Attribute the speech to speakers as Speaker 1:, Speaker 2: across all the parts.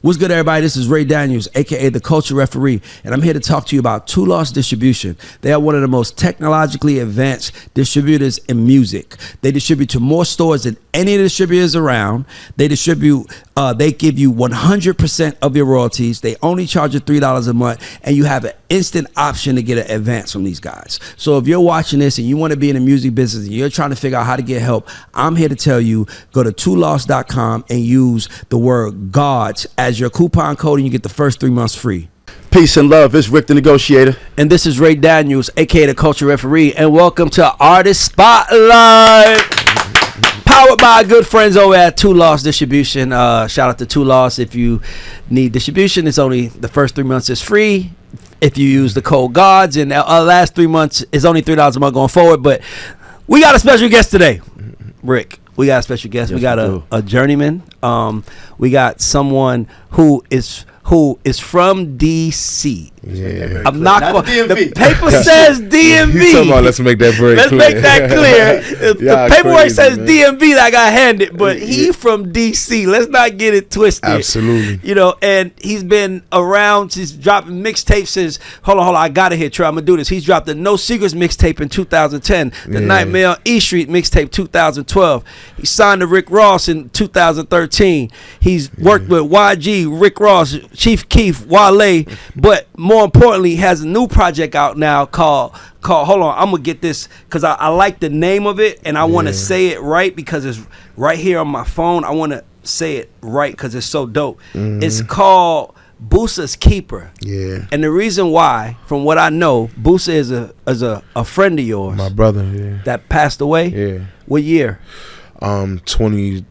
Speaker 1: What's good, everybody? This is Ray Daniels, aka the Culture Referee, and I'm here to talk to you about Two Lost Distribution. They are one of the most technologically advanced distributors in music. They distribute to more stores than any of the distributors around. They distribute, they give you 100% of your royalties. They only charge you $3 a month, and you have an instant option to get an advance from these guys. So if you're watching this and you want to be in the music business and you're trying to figure out how to get help, I'm here to tell you, go to twolost.com and use the word GODS as your coupon code, and you get the first 3 months free.
Speaker 2: Peace and love. It's Rick the Negotiator.
Speaker 1: And this is Ray Daniels, aka the Culture Referee, and welcome to Artist Spotlight. Powered by good friends over at Two Lost Distribution. Shout out to Two Lost. If you need distribution, it's only the first 3 months is free. If you use the code GODS, and the last 3 months is only $3 a month going forward. But we got a special guest today, Rick. We got a special guest. Yes, we got a journeyman. We got someone who is from DC.
Speaker 2: Yeah,
Speaker 1: I'm not going. The paper says DMV.
Speaker 2: Talking about, let's make that very
Speaker 1: let's
Speaker 2: clear.
Speaker 1: make that clear. The paperwork
Speaker 2: crazy,
Speaker 1: says
Speaker 2: man.
Speaker 1: DMV that I got handed, but he from DC. Let's not get it twisted.
Speaker 2: Absolutely.
Speaker 1: You know, and he's been around. He's dropping mixtapes since. Hold on. I got to hit Trel. I'm gonna do this. He's dropped the No Secrets mixtape in 2010. The Nightmare on E Street mixtape 2012. He signed to Rick Ross in 2013. He's worked with YG, Rick Ross, Chief Keef, Wale, but more importantly, he has a new project out now called hold on, I'm gonna get this because I like the name of it and I want to say it right because it's right here on my phone. I want to say it right because it's so dope. It's called Boossa's Keeper. Yeah. And the reason why, from what I know, Boossa is a friend of yours.
Speaker 2: My brother, yeah.
Speaker 1: That passed away?
Speaker 2: Yeah.
Speaker 1: What year?
Speaker 2: 21,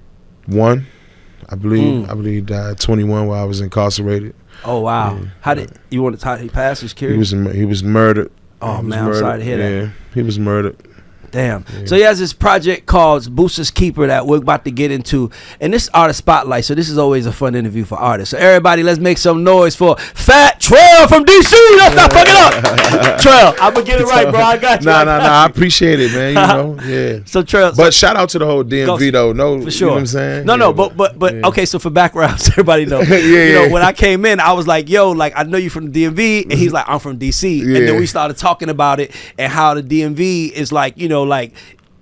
Speaker 2: I believe. I believe he died 21 while I was incarcerated.
Speaker 1: Oh wow!
Speaker 2: Yeah.
Speaker 1: How did you want to talk? He passed. Just curious.
Speaker 2: He was murdered.
Speaker 1: Oh man, I'm sorry to hear that.
Speaker 2: Yeah, he was murdered.
Speaker 1: Damn.
Speaker 2: Yeah.
Speaker 1: So he has this project called Boossa's Keeper that we're about to get into. And this is Artist Spotlight, so this is always a fun interview for artists. So everybody, let's make some noise for Fat Trel from DC. Let's not fuck it up. Trel, I'm going to get it right, bro. I got you.
Speaker 2: Nah, I appreciate it, man. You know, yeah.
Speaker 1: So Trel.
Speaker 2: But shout out to the whole DMV, though. No,
Speaker 1: for sure.
Speaker 2: You know what I'm saying?
Speaker 1: No, but okay, so for background, so everybody know. You know, when I came in, I was like, yo, like, I know you from the DMV. And he's like, I'm from DC. And then we started talking about it and how the DMV is like, you know, like,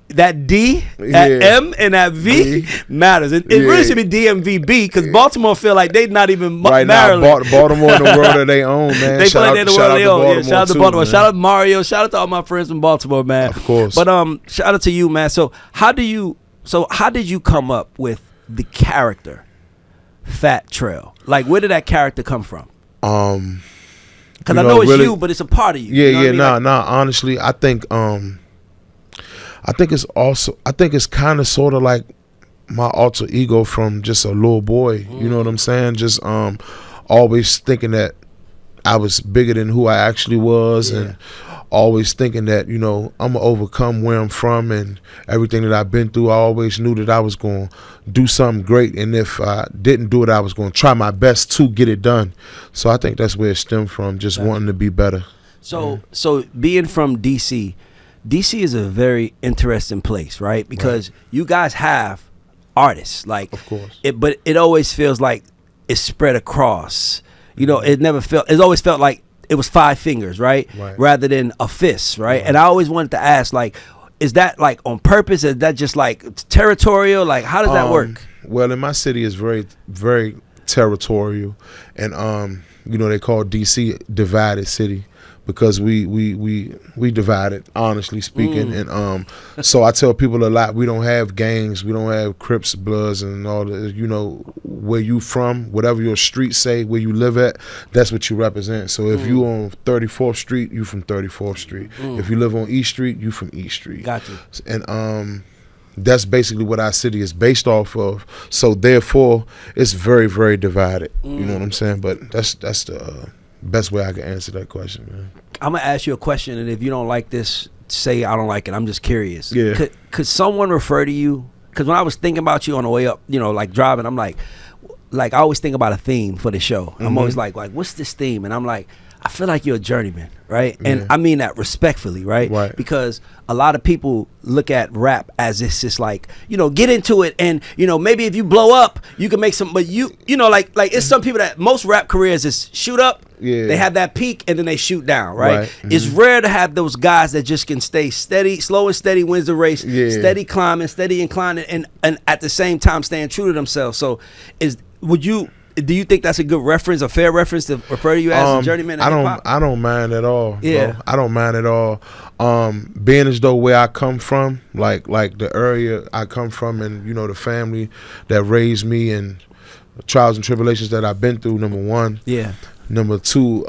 Speaker 1: that D, that M, and that V matters. It really should be DMVB because Baltimore feel like they not even
Speaker 2: right
Speaker 1: Maryland.
Speaker 2: Now, Baltimore in the world of their own, man.
Speaker 1: They feel like they're the world of their own. Shout out to Baltimore.
Speaker 2: Man.
Speaker 1: Shout out to Mario. Shout out to all my friends from Baltimore, man.
Speaker 2: Of course.
Speaker 1: But shout out to you, man. So how did you come up with the character Fat Trel? Like, where did that character come from? Because I know it's really, you, but it's a part of you.
Speaker 2: Yeah,
Speaker 1: you know
Speaker 2: yeah.
Speaker 1: I mean?
Speaker 2: Honestly, I think it's kind of sort of like my alter ego from just a little boy. You know what I'm saying? Just always thinking that I was bigger than who I actually was, and always thinking that, you know, I'm gonna overcome where I'm from and everything that I've been through. I always knew that I was gonna do something great, and if I didn't do it, I was gonna try my best to get it done. So I think that's where it stemmed from, just wanting to be better.
Speaker 1: So being from DC is a very interesting place, right? Because you guys have artists, like,
Speaker 2: of course,
Speaker 1: but it always feels like it's spread across. You know, it always felt like it was 5 fingers, right? Rather than a fist, right? And I always wanted to ask, like, is that like on purpose? Is that just like territorial? Like, how does that work?
Speaker 2: Well, in my city is very, very territorial, and you know, they call DC divided city. Because we divided, honestly speaking, and so I tell people a lot. We don't have gangs, we don't have Crips, Bloods, and all the. You know, where you from, whatever your street say, where you live at, that's what you represent. So if you on 34th Street, you from 34th Street. If you live on East Street, you from East Street.
Speaker 1: Gotcha.
Speaker 2: And that's basically what our city is based off of. So therefore, it's very, very divided. You know what I'm saying? But that's the best way I can answer that question, man.
Speaker 1: I'm gonna ask you a question, and if you don't like this, say I don't like it. I'm just curious.
Speaker 2: Yeah.
Speaker 1: Could someone refer to you? Because when I was thinking about you on the way up, you know, like driving, I'm like I always think about a theme for the show. I'm always like what's this theme? And I'm like, I feel like you're a journeyman, right? And I mean that respectfully, right?
Speaker 2: Right.
Speaker 1: Because a lot of people look at rap as it's just like, get into it, and maybe if you blow up, you can make some. But like it's some people that most rap careers is shoot up. Yeah. They have that peak and then they shoot down, right? It's rare to have those guys that just can stay steady, slow and steady wins the race, steady climbing, steady inclining, and at the same time staying true to themselves. So, do you think that's a good reference, a fair reference to refer to you as a journeyman?
Speaker 2: I don't mind at all.
Speaker 1: Yeah,
Speaker 2: bro. I don't mind at all. Being as though where I come from, like the area I come from, and the family that raised me, and the trials and tribulations that I've been through. Number one.
Speaker 1: Yeah.
Speaker 2: Number two,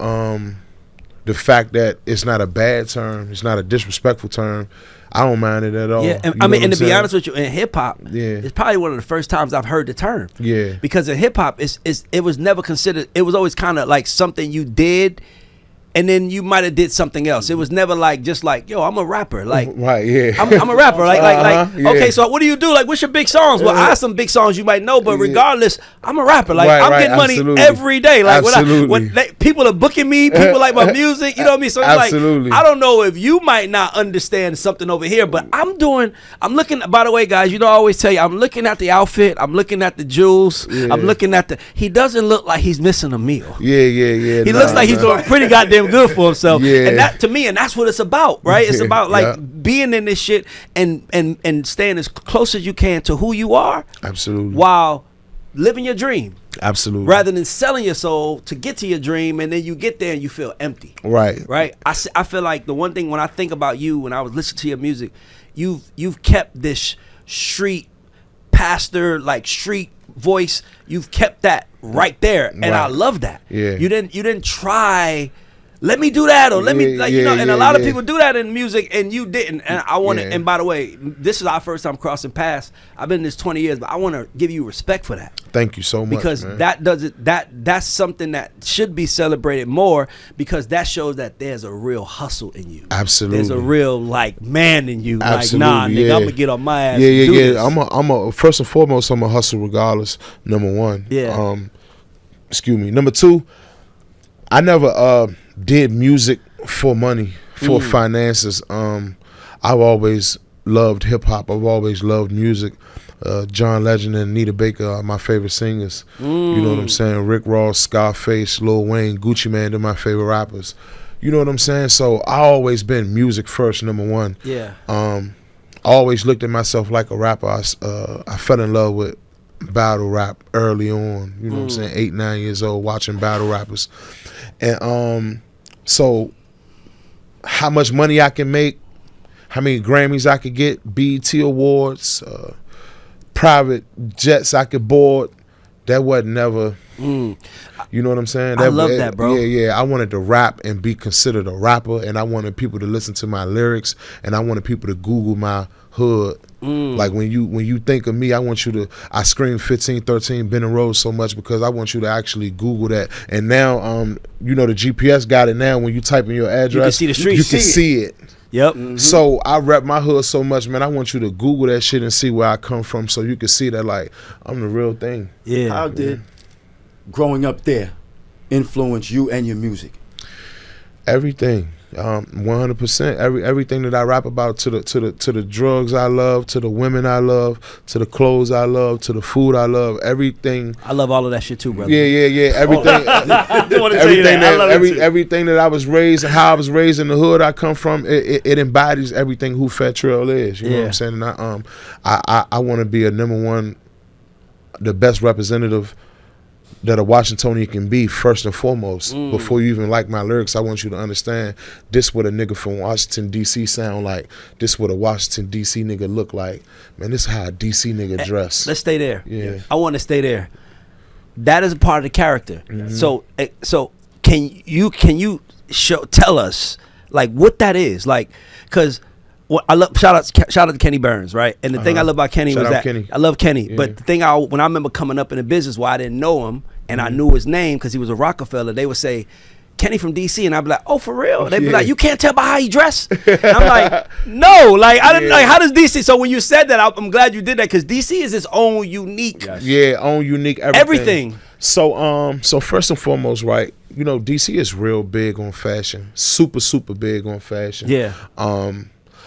Speaker 2: the fact that it's not a bad term, it's not a disrespectful term. I don't mind it at all.
Speaker 1: Yeah, and to be honest with you, in hip hop, it's probably one of the first times I've heard the term.
Speaker 2: Yeah,
Speaker 1: because in hip hop, it was never considered. It was always kind of like something you did, and then you might have did something else. It was never just like, yo, I'm a rapper. Like,
Speaker 2: right, yeah.
Speaker 1: I'm a rapper. Okay, so what do you do? Like, what's your big songs? Well, I have some big songs you might know, but regardless, I'm a rapper. Like, I'm getting money every day. Like, when people are booking me, people like my music, you know what I mean? So it's like, I don't know if you might not understand something over here, but I'm looking, by the way, guys, I always tell you, I'm looking at the outfit, I'm looking at the jewels, I'm looking at he doesn't look like he's missing a meal.
Speaker 2: Yeah.
Speaker 1: He looks like he's doing pretty goddamn good for himself. Yeah. And that, to me, and that's what it's about, right? It's about being in this shit and staying as close as you can to who you are.
Speaker 2: Absolutely.
Speaker 1: While living your dream.
Speaker 2: Absolutely.
Speaker 1: Rather than selling your soul to get to your dream, and then you get there and you feel empty.
Speaker 2: Right.
Speaker 1: I feel like the one thing when I think about you, when I was listening to your music, you've kept this street pastor, like street voice. You've kept that right there, and I love that.
Speaker 2: Yeah.
Speaker 1: You didn't try. Let me do that, or let me and a lot of people do that in music, and you didn't. And I want to. And by the way, this is our first time crossing paths. I've been in this 20 years, but I want to give you respect for that.
Speaker 2: Thank you so much,
Speaker 1: because
Speaker 2: man.
Speaker 1: That's something that should be celebrated more, because that shows that there's a real hustle in you.
Speaker 2: Absolutely,
Speaker 1: there's a real man in you.
Speaker 2: Absolutely,
Speaker 1: like, nah, nigga, I'm gonna get on my ass.
Speaker 2: Yeah. I'm a first and foremost, I'm a hustle regardless. Number one.
Speaker 1: Yeah.
Speaker 2: Excuse me. Number two, I never did music for money, for finances. I've always loved hip hop. I've always loved music. John Legend and Anita Baker are my favorite singers. You know what I'm saying? Rick Ross, Scarface, Lil Wayne, Gucci Mane, they're my favorite rappers. You know what I'm saying? So I always been music first, number one.
Speaker 1: Yeah.
Speaker 2: I always looked at myself like a rapper. I fell in love with battle rap early on. You know what I'm saying? 8, 9 years old, watching battle rappers. And so how much money I can make, how many Grammys I could get, BET Awards, private jets I could board, that wasn't never, you know what I'm saying?
Speaker 1: I love that, bro.
Speaker 2: Yeah. I wanted to rap and be considered a rapper, and I wanted people to listen to my lyrics, and I wanted people to Google my hood. Like when you think of me, I scream 1513 Benton Road so much because I want you to actually Google that. And now the GPS got it now. When you type in your address,
Speaker 1: you can see the street.
Speaker 2: You can see it.
Speaker 1: Yep.
Speaker 2: So I rep my hood so much, man. I want you to Google that shit and see where I come from, so you can see that like I'm the real thing.
Speaker 1: Yeah.
Speaker 3: How did growing up there influence you and your music?
Speaker 2: Everything. 100%. Everything that I rap about, to the drugs I love, to the women I love, to the clothes I love, to the food I love, everything.
Speaker 1: I love all of that shit too, brother.
Speaker 2: Yeah. Everything that I was raised, how I was raised in the hood I come from, it embodies everything who Fat Trel is. You know what I'm saying? And I want to be a number one, the best representative that a Washingtonian can be, first and foremost. Before you even like my lyrics, I want you to understand this what a nigga from Washington, D.C. sound like. This what a Washington, D.C. nigga look like. Man, this is how a D.C. nigga dress.
Speaker 1: Let's stay there.
Speaker 2: Yeah.
Speaker 1: I want to stay there. That is a part of the character. So can you tell us like what that is? Like, because I love shout out to Kenny Burns, right? And the thing I love about Kenny was that Kenny. I love Kenny, but the thing when I remember coming up in the business where I didn't know him and I knew his name because he was a Rockefeller, they would say Kenny from DC, and I'd be like, oh, for real? They'd be like, you can't tell by how he dressed. And I'm like, no, like I didn't like how does DC? So when you said that, I'm glad you did that because DC is its own unique,
Speaker 2: own unique everything. So first and foremost, right? You know, DC is real big on fashion, super big on fashion.
Speaker 1: Yeah.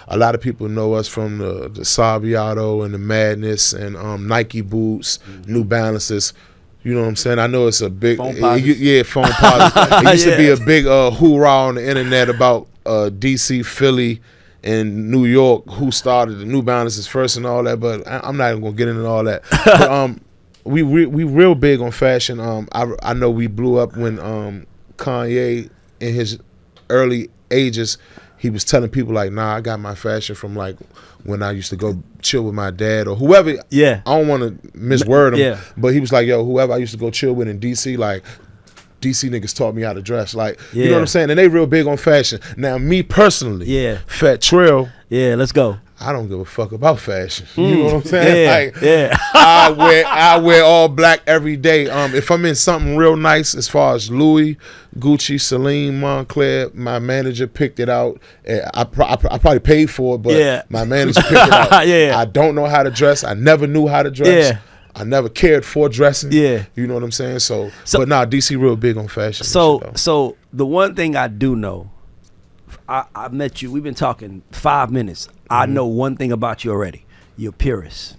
Speaker 2: A lot of people know us from the Sabiato and the Madness and Nike boots, New Balances. You know what I'm saying? I know it's a big,
Speaker 3: Phone polish.
Speaker 2: phone polish. It used
Speaker 1: Yeah.
Speaker 2: to be a big hoorah on the internet about DC, Philly, and New York, who started the New Balances first and all that. But I'm not even gonna get into all that. But, we real big on fashion. I know we blew up when Kanye in his early ages, he was telling people like, nah, I got my fashion from like when I used to go chill with my dad or whoever.
Speaker 1: Yeah.
Speaker 2: I don't want to misword him,
Speaker 1: Yeah.
Speaker 2: but he was like, yo, whoever I used to go chill with in DC, like DC niggas taught me how to dress. Like, you know
Speaker 1: Yeah.
Speaker 2: what I'm saying? And they real big on fashion. Now, me personally,
Speaker 1: Yeah.
Speaker 2: Fat Trel,
Speaker 1: Yeah, let's go.
Speaker 2: I don't give a fuck about fashion. You know what I'm saying?
Speaker 1: Yeah,
Speaker 2: Like,
Speaker 1: yeah.
Speaker 2: I wear all black every day. If I'm in something real nice, as far as Louis, Gucci, Celine, Moncler, my manager picked it out. I probably paid for it, but
Speaker 1: Yeah.
Speaker 2: my manager picked it out.
Speaker 1: Yeah.
Speaker 2: I don't know how to dress. I never knew how to dress.
Speaker 1: Yeah.
Speaker 2: I never cared for dressing.
Speaker 1: Yeah.
Speaker 2: You know what I'm saying? So
Speaker 1: So-
Speaker 2: but nah, DC real big on fashion. and
Speaker 1: So
Speaker 2: shit, though.
Speaker 1: so the one thing I do know, I met you. We've been talking 5 minutes. I know one thing about you already. You're purist.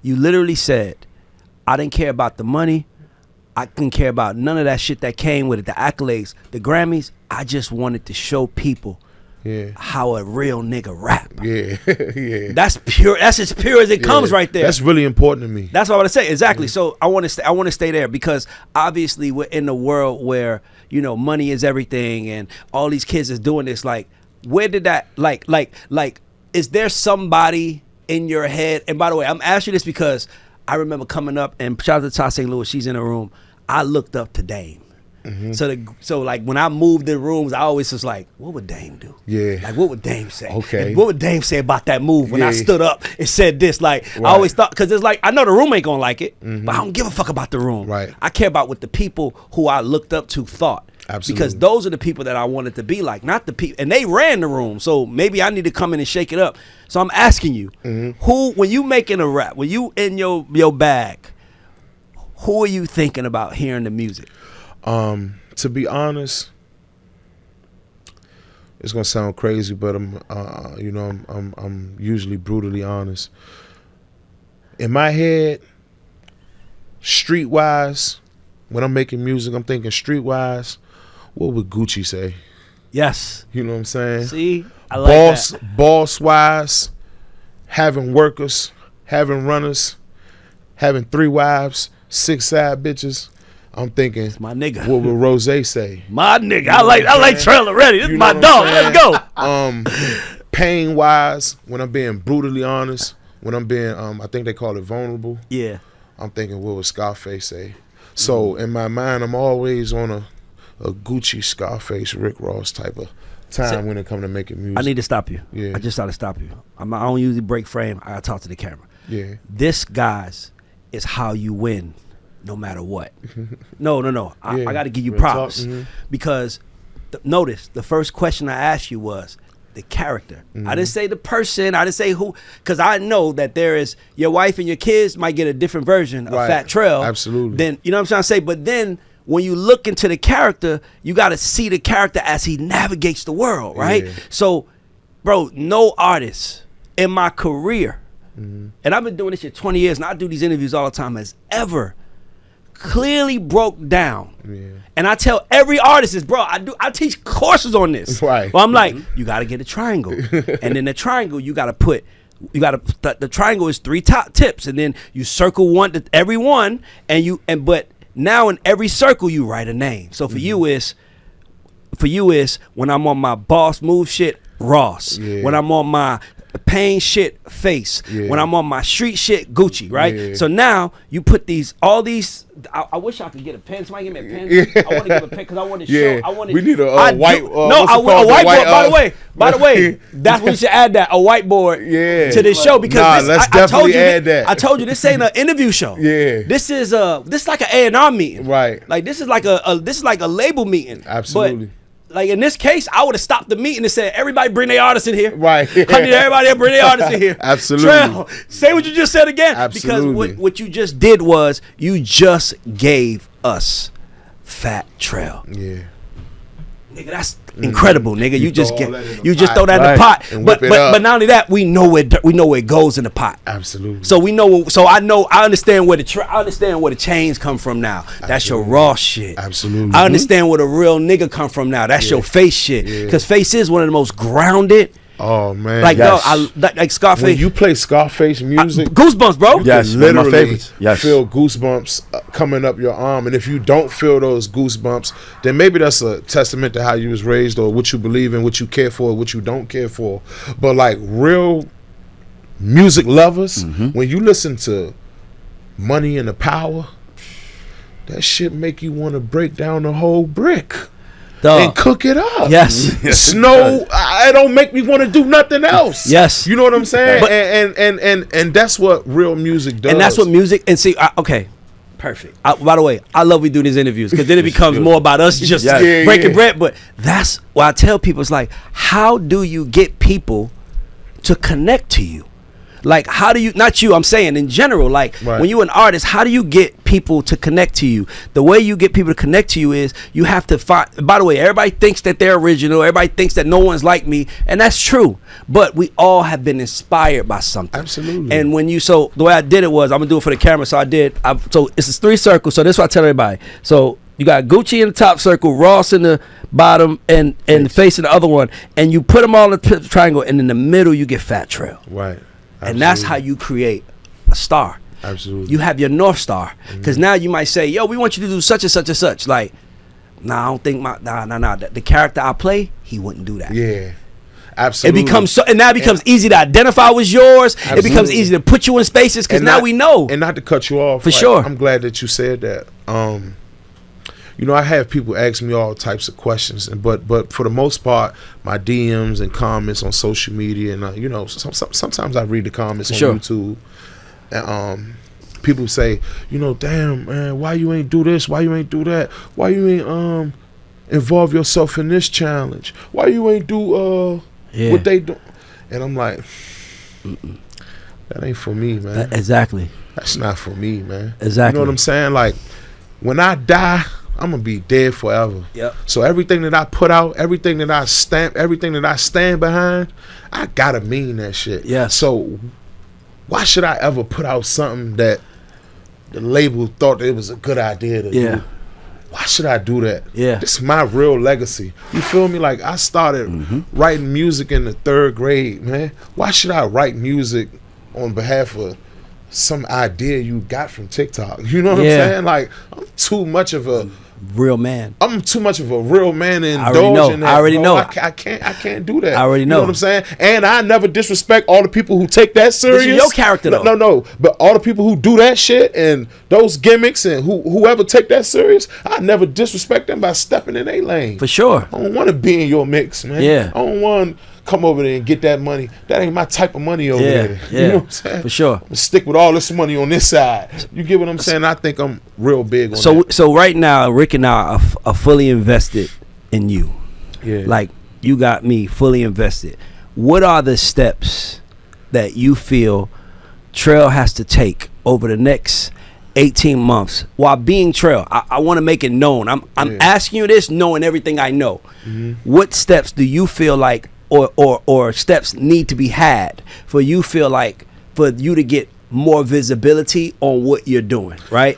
Speaker 1: You literally said, I didn't care about the money. I didn't care about none of that shit that came with it, the accolades, the Grammys. I just wanted to show people
Speaker 2: Yeah.
Speaker 1: how a real nigga rap.
Speaker 2: Yeah. Yeah.
Speaker 1: That's pure. That's as pure as it comes
Speaker 2: Yeah.
Speaker 1: right there.
Speaker 2: That's really important to me.
Speaker 1: That's what I want to say. Exactly. So I want to stay there because obviously we're in a world where, you know, money is everything and all these kids is doing this. Like, where did that, like, is there somebody in your head? And by the way, I'm asking you this because I remember coming up and shout out to Ty St. Louis. She's in the room. I looked up to Dame. So like when I moved the rooms, I always was like, what would Dame do?
Speaker 2: Yeah.
Speaker 1: Like what would Dame say?
Speaker 2: Okay.
Speaker 1: And what would Dame say about that move when I
Speaker 2: Yeah.
Speaker 1: stood up and said this? Like I
Speaker 2: Right.
Speaker 1: always thought, because it's like I know the room ain't gonna like it, but I don't give a fuck about the room.
Speaker 2: Right.
Speaker 1: I care about what the people who I looked up to thought.
Speaker 2: Absolutely.
Speaker 1: Because those are the people that I wanted to be like, not the people, and they ran the room. So maybe I need to come in and shake it up. So I'm asking you, who, when you making a rap, when you in your bag, who are you thinking about hearing the music?
Speaker 2: To be honest, it's gonna sound crazy, but I'm usually brutally honest. In my head, streetwise, when I'm making music, I'm thinking streetwise. What would Gucci say?
Speaker 1: Yes.
Speaker 2: You know what I'm saying?
Speaker 1: See, I like that.
Speaker 2: Boss wise, having workers, having runners, having 3 wives, 6 side bitches. I'm thinking,
Speaker 1: My nigga.
Speaker 2: what would Rose say?
Speaker 1: My nigga. I like Trel already. This is
Speaker 2: You
Speaker 1: my
Speaker 2: know
Speaker 1: dog.
Speaker 2: what I'm
Speaker 1: Let's
Speaker 2: saying?
Speaker 1: go.
Speaker 2: Pain wise, when I'm being brutally honest, when I'm being, I think they call it vulnerable.
Speaker 1: Yeah.
Speaker 2: I'm thinking, what would Scarface say? So in my mind, I'm always on a Gucci, Scarface, Rick Ross type of time when it comes to making music.
Speaker 1: I need to stop you.
Speaker 2: Yeah.
Speaker 1: I just got to stop you. I don't usually break frame. I talk to the camera.
Speaker 2: Yeah.
Speaker 1: This, guys, is how you win no matter what. No. I
Speaker 2: Yeah.
Speaker 1: got to give you
Speaker 3: Real talk.
Speaker 1: props because notice the first question I asked you was the character. I didn't say the person. I didn't say who, because I know that there is your wife and your kids might get a different version of
Speaker 2: Right.
Speaker 1: Fat Trel.
Speaker 2: Absolutely.
Speaker 1: Then you know what I'm trying to say. But then when you look into the character, you got to see the character as he navigates the world, right?
Speaker 2: Yeah.
Speaker 1: So, bro, no artist in my career, and I've been doing this shit 20 years, and I do these interviews all the time, has ever clearly broke down.
Speaker 2: Yeah.
Speaker 1: And I tell every artist is, bro, I teach courses on this.
Speaker 2: Right.
Speaker 1: Well, I'm like, you got to get a triangle. And in the triangle, you got to put, the triangle is 3 top tips. And then you circle every one. But now in every circle, you write a name. So for you is when I'm on my boss move shit, Ross.
Speaker 2: Yeah.
Speaker 1: When I'm on my pain shit, Face.
Speaker 2: Yeah.
Speaker 1: When I'm on my street shit, Gucci, right?
Speaker 2: Yeah.
Speaker 1: So now you put all these. I wish I could get a pen. Somebody give me a pen.
Speaker 2: Yeah.
Speaker 1: I want to give a pen because I want to show.
Speaker 2: Yeah.
Speaker 1: I want to.
Speaker 2: We need a
Speaker 1: I
Speaker 2: white.
Speaker 1: do-
Speaker 2: no,
Speaker 1: no,
Speaker 2: what's
Speaker 1: I
Speaker 2: it
Speaker 1: want a
Speaker 2: called? The
Speaker 1: whiteboard. By the way, that's what we should add that a whiteboard.
Speaker 2: Yeah.
Speaker 1: To this show because
Speaker 2: Nah,
Speaker 1: this,
Speaker 2: let's
Speaker 1: I told
Speaker 2: definitely
Speaker 1: you
Speaker 2: add that.
Speaker 1: I told you this ain't an interview show.
Speaker 2: Yeah.
Speaker 1: This is like an A&R meeting.
Speaker 2: Right.
Speaker 1: Like this is like a label meeting.
Speaker 2: Absolutely.
Speaker 1: But like in this case, I would have stopped the meeting and said, everybody bring their artists in here.
Speaker 2: Right.
Speaker 1: I need everybody to bring their artists in here.
Speaker 2: Absolutely.
Speaker 1: Trel, say what you just said again.
Speaker 2: Absolutely.
Speaker 1: Because what you just did was you just gave us Fat Trel.
Speaker 2: Yeah.
Speaker 1: Nigga, that's incredible, nigga. You just
Speaker 2: throw all that in the
Speaker 1: you just
Speaker 2: pot.
Speaker 1: throw that in
Speaker 3: Right.
Speaker 1: the pot.
Speaker 2: And
Speaker 1: But
Speaker 2: whip it up.
Speaker 1: but not only that, we know where it goes in the pot.
Speaker 2: Absolutely.
Speaker 1: So we know. So I understand where the chains come from now. That's your raw shit.
Speaker 2: Absolutely.
Speaker 1: I understand where the real nigga come from now. That's your Face shit.
Speaker 2: Yeah.
Speaker 1: Because Face is one of the most grounded.
Speaker 2: Oh man.
Speaker 1: Like
Speaker 3: Yes.
Speaker 1: like Scarface.
Speaker 2: when you play Scarface music,
Speaker 1: Goosebumps, bro.
Speaker 2: you
Speaker 3: Yes,
Speaker 2: can
Speaker 3: one of my
Speaker 2: literally
Speaker 3: favorites. Yes.
Speaker 2: feel goosebumps coming up your arm. And if you don't feel those goosebumps, then maybe that's a testament to how you was raised or what you believe in, what you care for, what you don't care for. But like real music lovers, when you listen to Money and the Power, that shit make you want to break down the whole brick and cook it up.
Speaker 1: Yes.
Speaker 2: Snow, it don't make me want to do nothing else.
Speaker 1: Yes.
Speaker 2: You know what I'm saying?
Speaker 1: But-
Speaker 2: and that's what real music does.
Speaker 1: And that's what music. And see, okay. Perfect. By the way, I love we do these interviews because then it becomes more about us just
Speaker 3: Yeah,
Speaker 1: breaking
Speaker 2: yeah.
Speaker 1: bread. But that's why I tell people, it's like, how do you get people to connect to you? Like, how do you, not you, I'm saying in general, like
Speaker 2: Right.
Speaker 1: when you're an artist, how do you get people to connect to you? The way you get people to connect to you is you have to find, by the way, everybody thinks that they're original. Everybody thinks that no one's like me. And that's true. But we all have been inspired by something.
Speaker 2: Absolutely.
Speaker 1: And when you, so the way I did it was, I'm going to do it for the camera. So so it's 3 circles. So this is what I tell everybody. So you got Gucci in the top circle, Ross in the bottom, and the Face in the other one. And you put them all in the triangle. And in the middle, you get Fat Trel.
Speaker 2: Right.
Speaker 1: And that's how you create a star.
Speaker 2: Absolutely.
Speaker 1: You have your North Star. Because now you might say, yo, we want you to do such and such and such. Like, I don't think the character I play, he wouldn't do that.
Speaker 2: Yeah. Absolutely.
Speaker 1: It becomes so, and now it becomes easy to identify was yours. It becomes
Speaker 2: Absolutely.
Speaker 1: easy to put you in spaces because
Speaker 2: And
Speaker 1: now
Speaker 2: not-
Speaker 1: we know.
Speaker 2: And not to cut you off.
Speaker 1: For sure.
Speaker 2: I'm glad that you said that. You know, I have people ask me all types of questions, but for the most part, my DMs and comments on social media, and you know, sometimes I read the comments on
Speaker 1: Sure.
Speaker 2: YouTube, and people say, you know, damn man, why you ain't do this? Why you ain't do that? Why you ain't involve yourself in this challenge? Why you ain't do what they do? And I'm like, that ain't for me, man.
Speaker 1: Exactly.
Speaker 2: That's not for me, man.
Speaker 1: Exactly.
Speaker 2: You know what I'm saying? Like, when I die, I'm gonna be dead forever.
Speaker 1: Yep.
Speaker 2: So everything that I put out, everything that I stamp, everything that I stand behind, I gotta mean that shit.
Speaker 1: Yeah.
Speaker 2: So why should I ever put out something that the label thought it was a good idea to do? Why should I do that?
Speaker 1: Yeah.
Speaker 2: This is my real legacy. You feel me? Like, I started writing music in the 3rd grade, man. Why should I write music on behalf of some idea you got from TikTok? You know what I'm saying? Like, I'm too much of a
Speaker 1: Real man.
Speaker 2: I'm too much of a real man to
Speaker 1: I already
Speaker 2: indulge
Speaker 1: know.
Speaker 2: in that.
Speaker 1: I already
Speaker 2: bro.
Speaker 1: know.
Speaker 2: I can't do that.
Speaker 1: I already
Speaker 2: You
Speaker 1: know.
Speaker 2: know what I'm saying? And I never disrespect all the people who take that serious.
Speaker 1: This is your character, though.
Speaker 2: No. But all the people who do that shit and those gimmicks and whoever take that serious, I never disrespect them by stepping in their lane.
Speaker 1: For sure.
Speaker 2: I don't want to be in your mix, man.
Speaker 1: Yeah.
Speaker 2: I don't want to come over there and get that money. That ain't my type of money over
Speaker 1: Yeah,
Speaker 2: there.
Speaker 1: yeah.
Speaker 2: You know what I'm saying?
Speaker 1: For sure.
Speaker 2: I'm gonna stick with all this money on this side. You get what I'm saying? I think I'm real big on that.
Speaker 1: So right now, Rick and I are fully invested in you.
Speaker 2: Yeah.
Speaker 1: Like, you got me fully invested. What are the steps that you feel Trel has to take over the next 18 months while being Trel? I want to make it known. I'm asking you this knowing everything I know. What steps do you feel like or steps need to be had for you feel like for you to get more visibility on what you're doing, right?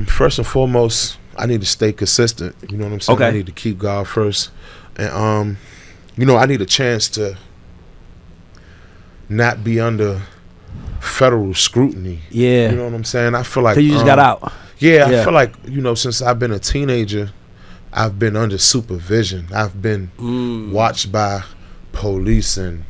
Speaker 2: First and foremost, I need to stay consistent. You know what I'm saying?
Speaker 1: Okay.
Speaker 2: I need to keep God first. And you know, I need a chance to not be under federal scrutiny.
Speaker 1: Yeah.
Speaker 2: You know what I'm saying? I feel like
Speaker 1: 'Cause you just got out.
Speaker 2: Yeah,
Speaker 1: Yeah.
Speaker 2: I feel like, you know, since I've been a teenager, I've been under supervision. I've been watched by police and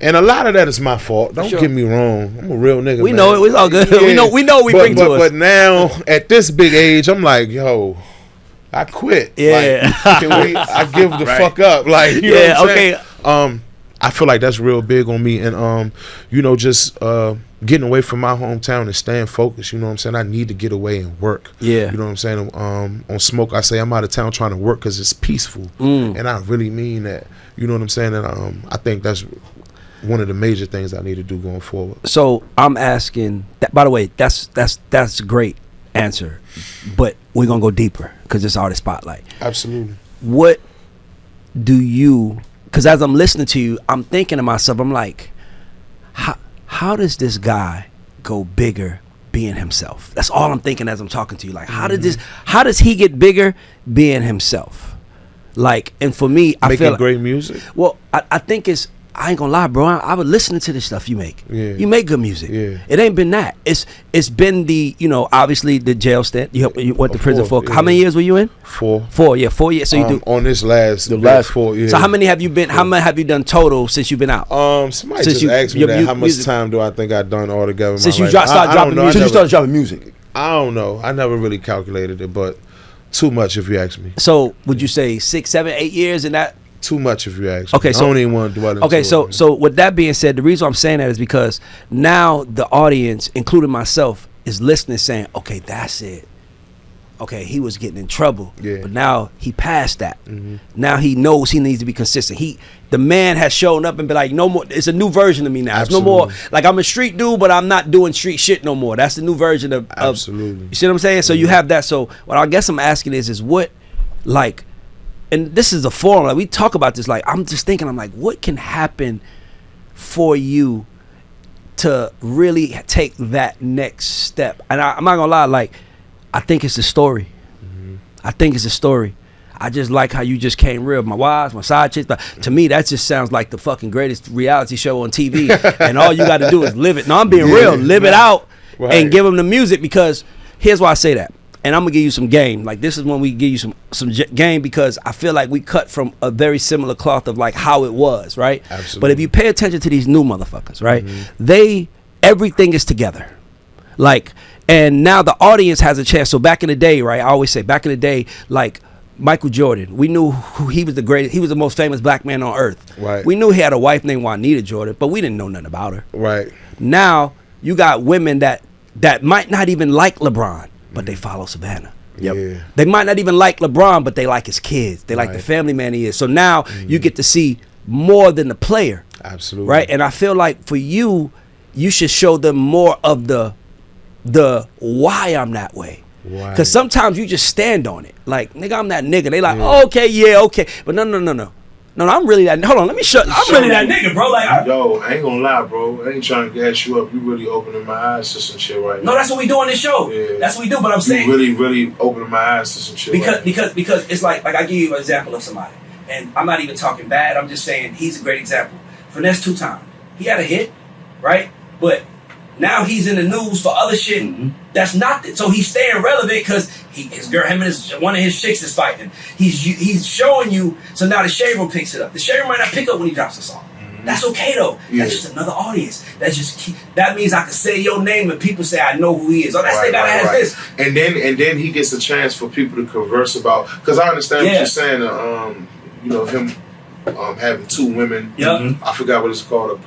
Speaker 2: a lot of that is my fault. Don't
Speaker 1: Sure.
Speaker 2: get me wrong. I'm a real nigga.
Speaker 1: We
Speaker 2: man.
Speaker 1: know it. It's all good. We know what we bring to us.
Speaker 2: But now at this big age, I'm like, yo, I quit.
Speaker 1: Yeah.
Speaker 2: Like, can we? I give the fuck up. Like, you know what I'm saying? I feel like that's real big on me, and you know, just getting away from my hometown and staying focused. You know what I'm saying? I need to get away and work.
Speaker 1: Yeah.
Speaker 2: You know what I'm saying? On Smoke, I say I'm out of town trying to work because it's peaceful, and I really mean that. You know what I'm saying? And I think that's one of the major things I need to do going forward.
Speaker 1: So I'm asking. By the way, that's a great answer, but we're gonna go deeper because it's Artist Spotlight.
Speaker 2: Absolutely.
Speaker 1: What do you? Because as I'm listening to you, I'm thinking to myself, I'm like, how does this guy go bigger being himself? That's all I'm thinking as I'm talking to you. Like, how does he get bigger being himself? Like, and for me, I feel like,
Speaker 2: great music.
Speaker 1: Well, I think it's, I ain't gonna lie, bro. I was listening to the stuff you make.
Speaker 2: Yeah.
Speaker 1: You make good music.
Speaker 2: Yeah.
Speaker 1: It ain't been that. It's been the, obviously the jail stint. You went to prison for,
Speaker 2: yeah.
Speaker 1: How many years were you in?
Speaker 2: 4.
Speaker 1: 4 years. So you do
Speaker 2: on the last 4 years.
Speaker 1: So how many have you been? How many have you done total since you've been out?
Speaker 2: Somebody just asked me that. How much time do I think I've done altogether?
Speaker 1: Since you started dropping music.
Speaker 3: Since you started dropping music.
Speaker 2: I don't know. I never really calculated it, but too much if you ask me.
Speaker 1: So would you say 6, 7, 8 years in that?
Speaker 2: Too much if you ask me.
Speaker 1: Okay, so
Speaker 2: I don't even want to dwell into
Speaker 1: okay,
Speaker 2: it.
Speaker 1: so with that being said, the reason I'm saying that is because now the audience, including myself, is listening, saying, "Okay, that's it. Okay, he was getting in trouble, but now he passed that. Now he knows he needs to be consistent. The man has shown up and been like, no more. It's a new version of me now.
Speaker 2: Absolutely.
Speaker 1: It's no more like I'm a street dude, but I'm not doing street shit no more. That's the new version of
Speaker 2: Absolutely.
Speaker 1: You see what I'm saying? So you have that. So what I guess I'm asking is what, like. And this is a forum. Like we talk about this. Like I'm just thinking. I'm like, what can happen for you to really take that next step? And I'm not gonna lie. Like I think it's the story. I think it's the story. I just like how you just came real. My wives, my side chicks. But to me, that just sounds like the fucking greatest reality show on TV. And all you got to do is live it. No, I'm being real. Live it out and give them the music. Because here's why I say that. And I'm gonna give you some game. Like this is when we give you some game because I feel like we cut from a very similar cloth of like how it was, right?
Speaker 2: Absolutely.
Speaker 1: But if you pay attention to these new motherfuckers, right? Everything is together. Like, and now the audience has a chance. So back in the day, right? I always say back in the day, like Michael Jordan, we knew who he was the greatest. He was the most famous black man on earth.
Speaker 2: Right.
Speaker 1: We knew he had a wife named Juanita Jordan, but we didn't know nothing about her.
Speaker 2: Right.
Speaker 1: Now you got women that might not even like LeBron. But they follow Savannah.
Speaker 2: Yep. Yeah.
Speaker 1: They might not even like LeBron, but they like his kids. They like the family man he is. So now you get to see more than the player.
Speaker 2: Absolutely.
Speaker 1: Right? And I feel like for you, you should show them more of the why I'm that way. Because sometimes you just stand on it. Like, nigga, I'm that nigga. They like, oh, okay, yeah, okay. But no. No, I'm really that. Hold on, let me shut. I'm really that nigga, bro. Like,
Speaker 2: yo, I ain't gonna lie, bro. I ain't trying to gas you up. You really opening my eyes to some shit right now.
Speaker 1: No, that's what we do on this show.
Speaker 2: Yeah.
Speaker 1: That's what we do. But I'm saying,
Speaker 2: you really opening my eyes to some shit.
Speaker 1: Because it's like I give you an example of somebody, and I'm not even talking bad. I'm just saying he's a great example. Finesse 2 Time. He had a hit, right? But now he's in the news for other shit. That's not so he's staying relevant because one of his chicks is fighting. He's showing you. So now the Shade Room picks it up. The Shade Room might not pick up when he drops a song. That's okay though. That's just another audience. That means I can say your name and people say I know who he is. Oh, that's they gotta have this.
Speaker 2: And then he gets a chance for people to converse about. Because I understand what you're saying. Him having 2 women. I forgot what it's called.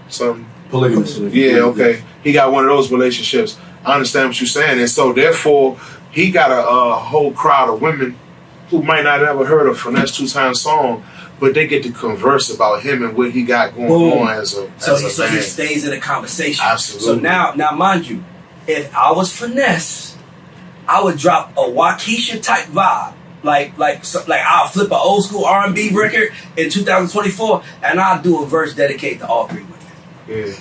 Speaker 2: Something.
Speaker 3: Polygamous.
Speaker 2: Yeah. Okay. He got one of those relationships. I understand what you're saying, and so therefore he got a whole crowd of women who might not have ever heard a Finesse 2 Time song, but they get to converse about him and what he got going on as a
Speaker 1: so he stays in the conversation.
Speaker 2: Absolutely.
Speaker 1: So now mind you, if I was Finesse, I would drop a Waukesha type vibe. Like I'll flip an old school R&B record in 2024, and I'll do a verse dedicated to all 3 women.
Speaker 2: Yeah.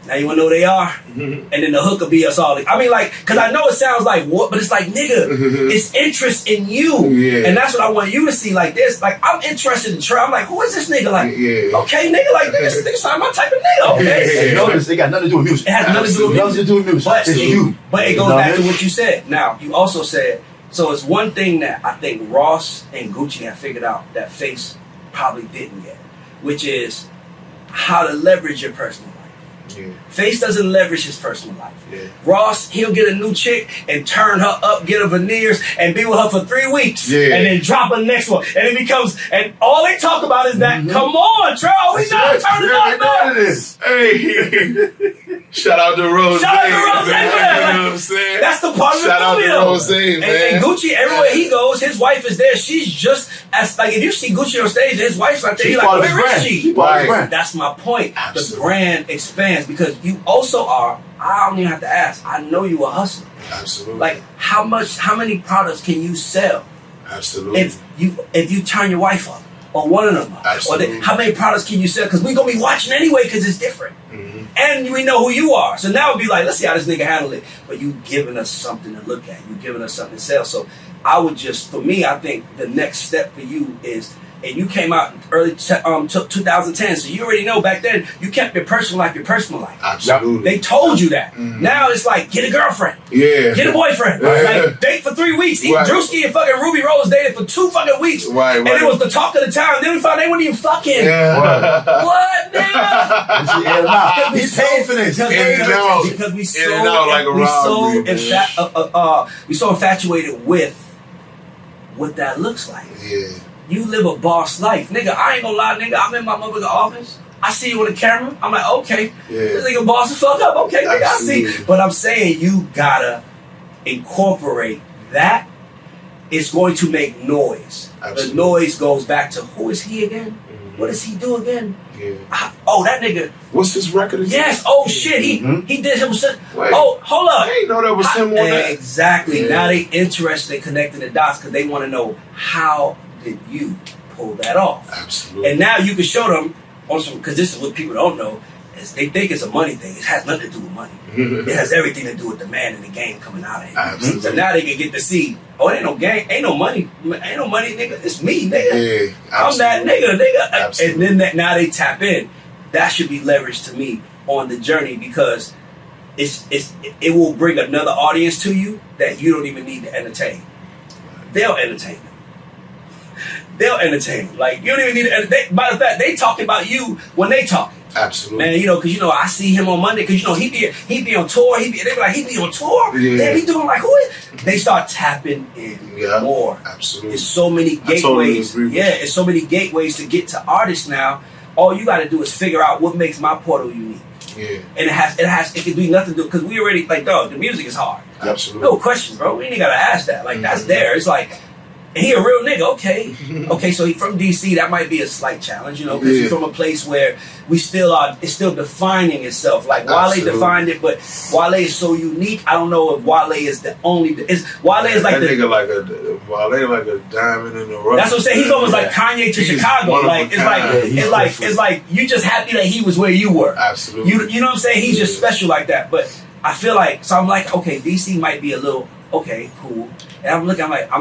Speaker 1: Now you wanna know who they are? And then the hook will be us all. I mean, like, cause I know it sounds like what, but it's like, nigga, it's interest in you. Yeah. And that's what I want you to see like this. Like, I'm interested in Trel. I'm like, who is this nigga? Like, okay, nigga, like, this nigga sound my type of nigga, okay?
Speaker 3: Notice they got nothing to do with music.
Speaker 1: It has nothing to do with music.
Speaker 3: But
Speaker 1: it goes back to what you said. Now, you also said, so it's one thing that I think Ross and Gucci have figured out that Face probably didn't yet, which is how to leverage your personal life. Yeah. Face doesn't leverage his personal life. Yeah. Ross, he'll get a new chick and turn her up, get her veneers, and be with her for 3 weeks, and then drop a next one, and it becomes, and all they talk about is that. Come on, Trel, we not turning up, man.
Speaker 2: Hey, Shout out to Rose.
Speaker 4: Shout out to Rose, man.
Speaker 2: You know what I'm saying?
Speaker 4: That's the part of the
Speaker 2: Shout out
Speaker 4: movie,
Speaker 2: to
Speaker 4: though.
Speaker 2: Rose, man.
Speaker 4: And Gucci, everywhere he goes, his wife is there. She's just as like if you see Gucci on stage, his wife's not there.
Speaker 3: She's
Speaker 4: You're
Speaker 3: part
Speaker 4: like,
Speaker 3: of his
Speaker 4: where is
Speaker 3: brand.
Speaker 4: she?
Speaker 3: She's part of his brand.
Speaker 4: That's my point.
Speaker 2: Absolutely.
Speaker 4: The brand expands because you also are. I don't even have to ask. I know you a hustler.
Speaker 2: Absolutely.
Speaker 4: Like how many products can you sell
Speaker 2: Absolutely.
Speaker 4: if you turn your wife up or one of them up?
Speaker 2: Absolutely.
Speaker 4: Or how many products can you sell? Because we gonna be watching anyway because it's different. And we know who you are. So now it'd be like, let's see how this nigga handle it. But you giving us something to look at. You giving us something to sell. So I would just, for me, I think the next step for you is, and you came out early 2010, so you already know back then, you kept your personal life your personal life.
Speaker 2: Absolutely.
Speaker 4: They told you that. Now it's like, get a girlfriend.
Speaker 2: Yeah.
Speaker 4: Get a boyfriend.
Speaker 2: Yeah.
Speaker 4: Like, date for 3 weeks.
Speaker 2: Right.
Speaker 4: Drewski and fucking Ruby Rose dated for 2 fucking weeks.
Speaker 2: Right,
Speaker 4: And
Speaker 2: right.
Speaker 4: it was the talk of the town. Then we found they weren't even fucking.
Speaker 2: Yeah.
Speaker 4: What, nigga?
Speaker 3: And she aired him out.
Speaker 4: We
Speaker 3: He
Speaker 4: so-
Speaker 3: paid for this.
Speaker 4: Because
Speaker 2: In and out.
Speaker 4: because we
Speaker 2: In and out like a robbery, man.
Speaker 4: we so infatuated with what that looks like.
Speaker 2: Yeah.
Speaker 4: You live a boss life, nigga. I ain't gonna lie, nigga. I'm in my motherfucking office. I see you on the camera. I'm like, okay,
Speaker 2: Yeah.
Speaker 4: this nigga boss the fuck up. Okay, nigga, I see.
Speaker 2: Absolutely.
Speaker 4: But I'm saying you gotta incorporate that. It's going to make noise.
Speaker 2: Absolutely.
Speaker 4: The noise goes back to who is he again? What does he do again?
Speaker 2: Yeah.
Speaker 4: Oh, that nigga.
Speaker 2: What's his record again?
Speaker 4: Yes. Oh shit. He did him.
Speaker 2: Wait.
Speaker 4: Oh, hold up.
Speaker 2: I didn't know that was him on that.
Speaker 4: Exactly.
Speaker 2: Yeah.
Speaker 4: Now they interested in connecting the dots because they want to know how did you pull that off.
Speaker 2: Absolutely.
Speaker 4: And now you can show them on some because this is what people don't know. Is they think it's a money thing. It has nothing to do with money. It has everything to do with the man in the game coming out of it.
Speaker 2: Absolutely.
Speaker 4: So now they can get to see. Oh, it ain't no gang. Ain't no money. Ain't no money, nigga. It's me, nigga.
Speaker 2: Yeah.
Speaker 4: I'm that
Speaker 2: absolutely.
Speaker 4: nigga.
Speaker 2: Absolutely.
Speaker 4: And then now they tap in. That should be leveraged to me on the journey because it will bring another audience to you that you don't even need to entertain. They'll entertain them. They'll entertain them. Like you don't even need to. Matter of fact, they talking about you when they talking.
Speaker 2: Absolutely.
Speaker 4: Man, because I see him on Monday because he be on tour. They be like he be on tour.
Speaker 2: Yeah.
Speaker 4: They be doing like who is? They start tapping in more.
Speaker 2: Absolutely.
Speaker 4: There's so many
Speaker 2: I totally
Speaker 4: gateways.
Speaker 2: agree with you.
Speaker 4: It's so many gateways to get to artists now. All you got to do is figure out what makes my portal unique.
Speaker 2: Yeah.
Speaker 4: And it can do nothing to because we already like dog. The music is hard.
Speaker 2: Absolutely.
Speaker 4: No question, bro. We ain't gotta ask that. Like that's there. It's like. And he a real nigga, okay. So he from DC, that might be a slight challenge, because he's from a place where it's still defining itself. Like Wale
Speaker 2: Absolutely.
Speaker 4: defined it, but Wale is so unique. I don't know if Wale is the only. Wale is like
Speaker 2: that nigga like a diamond in the rough.
Speaker 4: That's what I'm saying. He's almost like Kanye to
Speaker 2: He's
Speaker 4: Chicago.
Speaker 2: one of
Speaker 4: Like
Speaker 2: a kind.
Speaker 4: it's like you just happy that he was where you were.
Speaker 2: Absolutely.
Speaker 4: You know what I'm saying? He's just special like that. But I feel like I'm like, okay, DC might be a little okay, cool. And I'm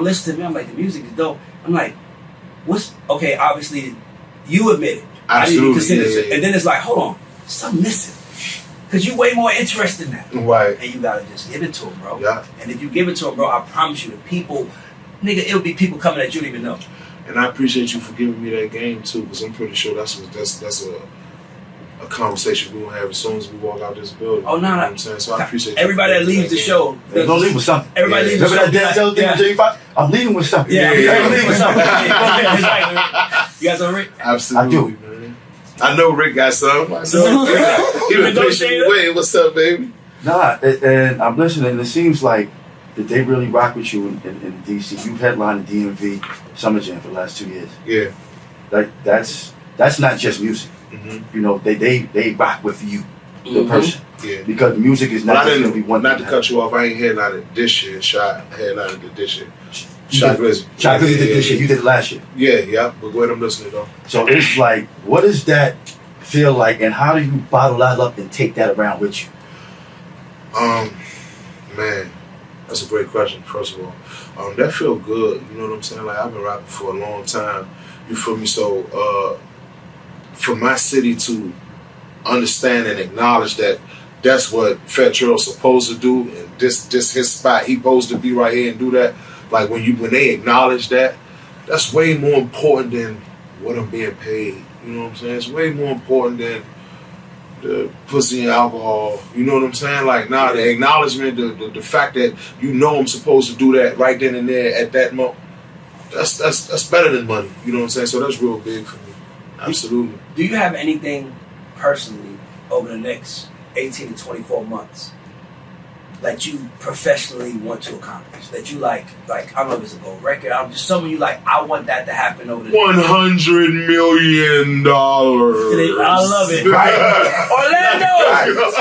Speaker 4: listening to him, I'm like, the music is dope. I'm like, okay, obviously, you admit it. I didn't even consider it. And then it's like, hold on, something missing. Because you way more interested in that.
Speaker 2: Right.
Speaker 4: And you got to just give it to him, bro.
Speaker 2: Yeah.
Speaker 4: And if you give it to him, bro, I promise you, the people, nigga, it'll be people coming that you don't even know.
Speaker 2: And I appreciate you for giving me that game, too, because I'm pretty sure that's a conversation we're going to have as soon as we walk out this building.
Speaker 4: Oh, no,
Speaker 2: You know
Speaker 4: no.
Speaker 2: what I'm saying? So I appreciate
Speaker 4: Everybody
Speaker 2: you
Speaker 4: that leaves the show.
Speaker 3: They're gonna leave with something.
Speaker 4: Everybody leaves the show.
Speaker 3: Remember that damn thing with J5? I'm leaving with something.
Speaker 4: Yeah, I'm leaving with something. It's like, you guys on Rick?
Speaker 2: Absolutely, man. I know Rick got some. I know. He been
Speaker 4: negotiator?
Speaker 2: patiently waiting. What's up, baby?
Speaker 3: Nah, and I'm listening, and it seems like that they really rock with you in DC. You've headlined the DMV Summer Jam for the last 2 years.
Speaker 2: Yeah.
Speaker 3: Like that's not just music.
Speaker 2: Mm-hmm.
Speaker 3: They rock with you, the person.
Speaker 2: Yeah.
Speaker 3: Because music is not just gonna be one
Speaker 2: Not
Speaker 3: thing.
Speaker 2: to cut you off, I ain't headlined it this year. Shot headlined it this year. Shot Glizzy.
Speaker 3: Shot Glizzy did this year. You did it last year.
Speaker 2: Yeah. But go ahead, I'm listening though.
Speaker 3: So it's like, what does that feel like, and how do you bottle that up and take that around with you?
Speaker 2: Man, that's a great question. First of all, that feel good. You know what I'm saying? Like I've been rapping for a long time. You feel me? So, for my city to understand and acknowledge that that's what Fat Trel's supposed to do, and this his spot, he supposed to be right here and do that. Like when they acknowledge that, that's way more important than what I'm being paid. You know what I'm saying? It's way more important than the pussy and alcohol. You know what I'm saying? Like the acknowledgement, the fact that I'm supposed to do that right then and there at that moment. That's better than money. You know what I'm saying? So that's real big for me. Absolutely.
Speaker 4: Do you have anything personally over the next 18 to 24 months that you professionally want to accomplish? That you like I don't know if it's a gold record. I'm just something you like. I want that to happen over the
Speaker 2: $100 million.
Speaker 4: I love it. Right? Orlando,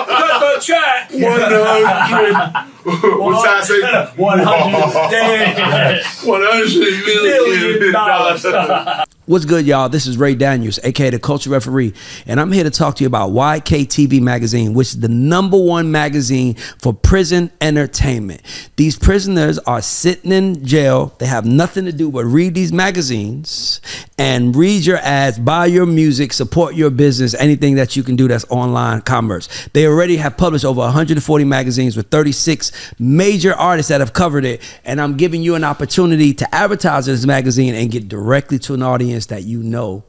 Speaker 4: cut the track.
Speaker 2: 100. What's I say?
Speaker 4: 100
Speaker 2: $100 million.
Speaker 1: What's good, y'all? This is Ray Daniels, aka the Culture Referee, and I'm here to talk to you about YKTV Magazine, which is the #1 magazine for prison entertainment. These prisoners are sitting in jail. They have nothing to do but read these magazines and read your ads, buy your music, support your business, anything that you can do that's online commerce. They already have published over 140 magazines with 36 major artists that have covered it, and I'm giving you an opportunity to advertise this magazine and get directly to an audience that you know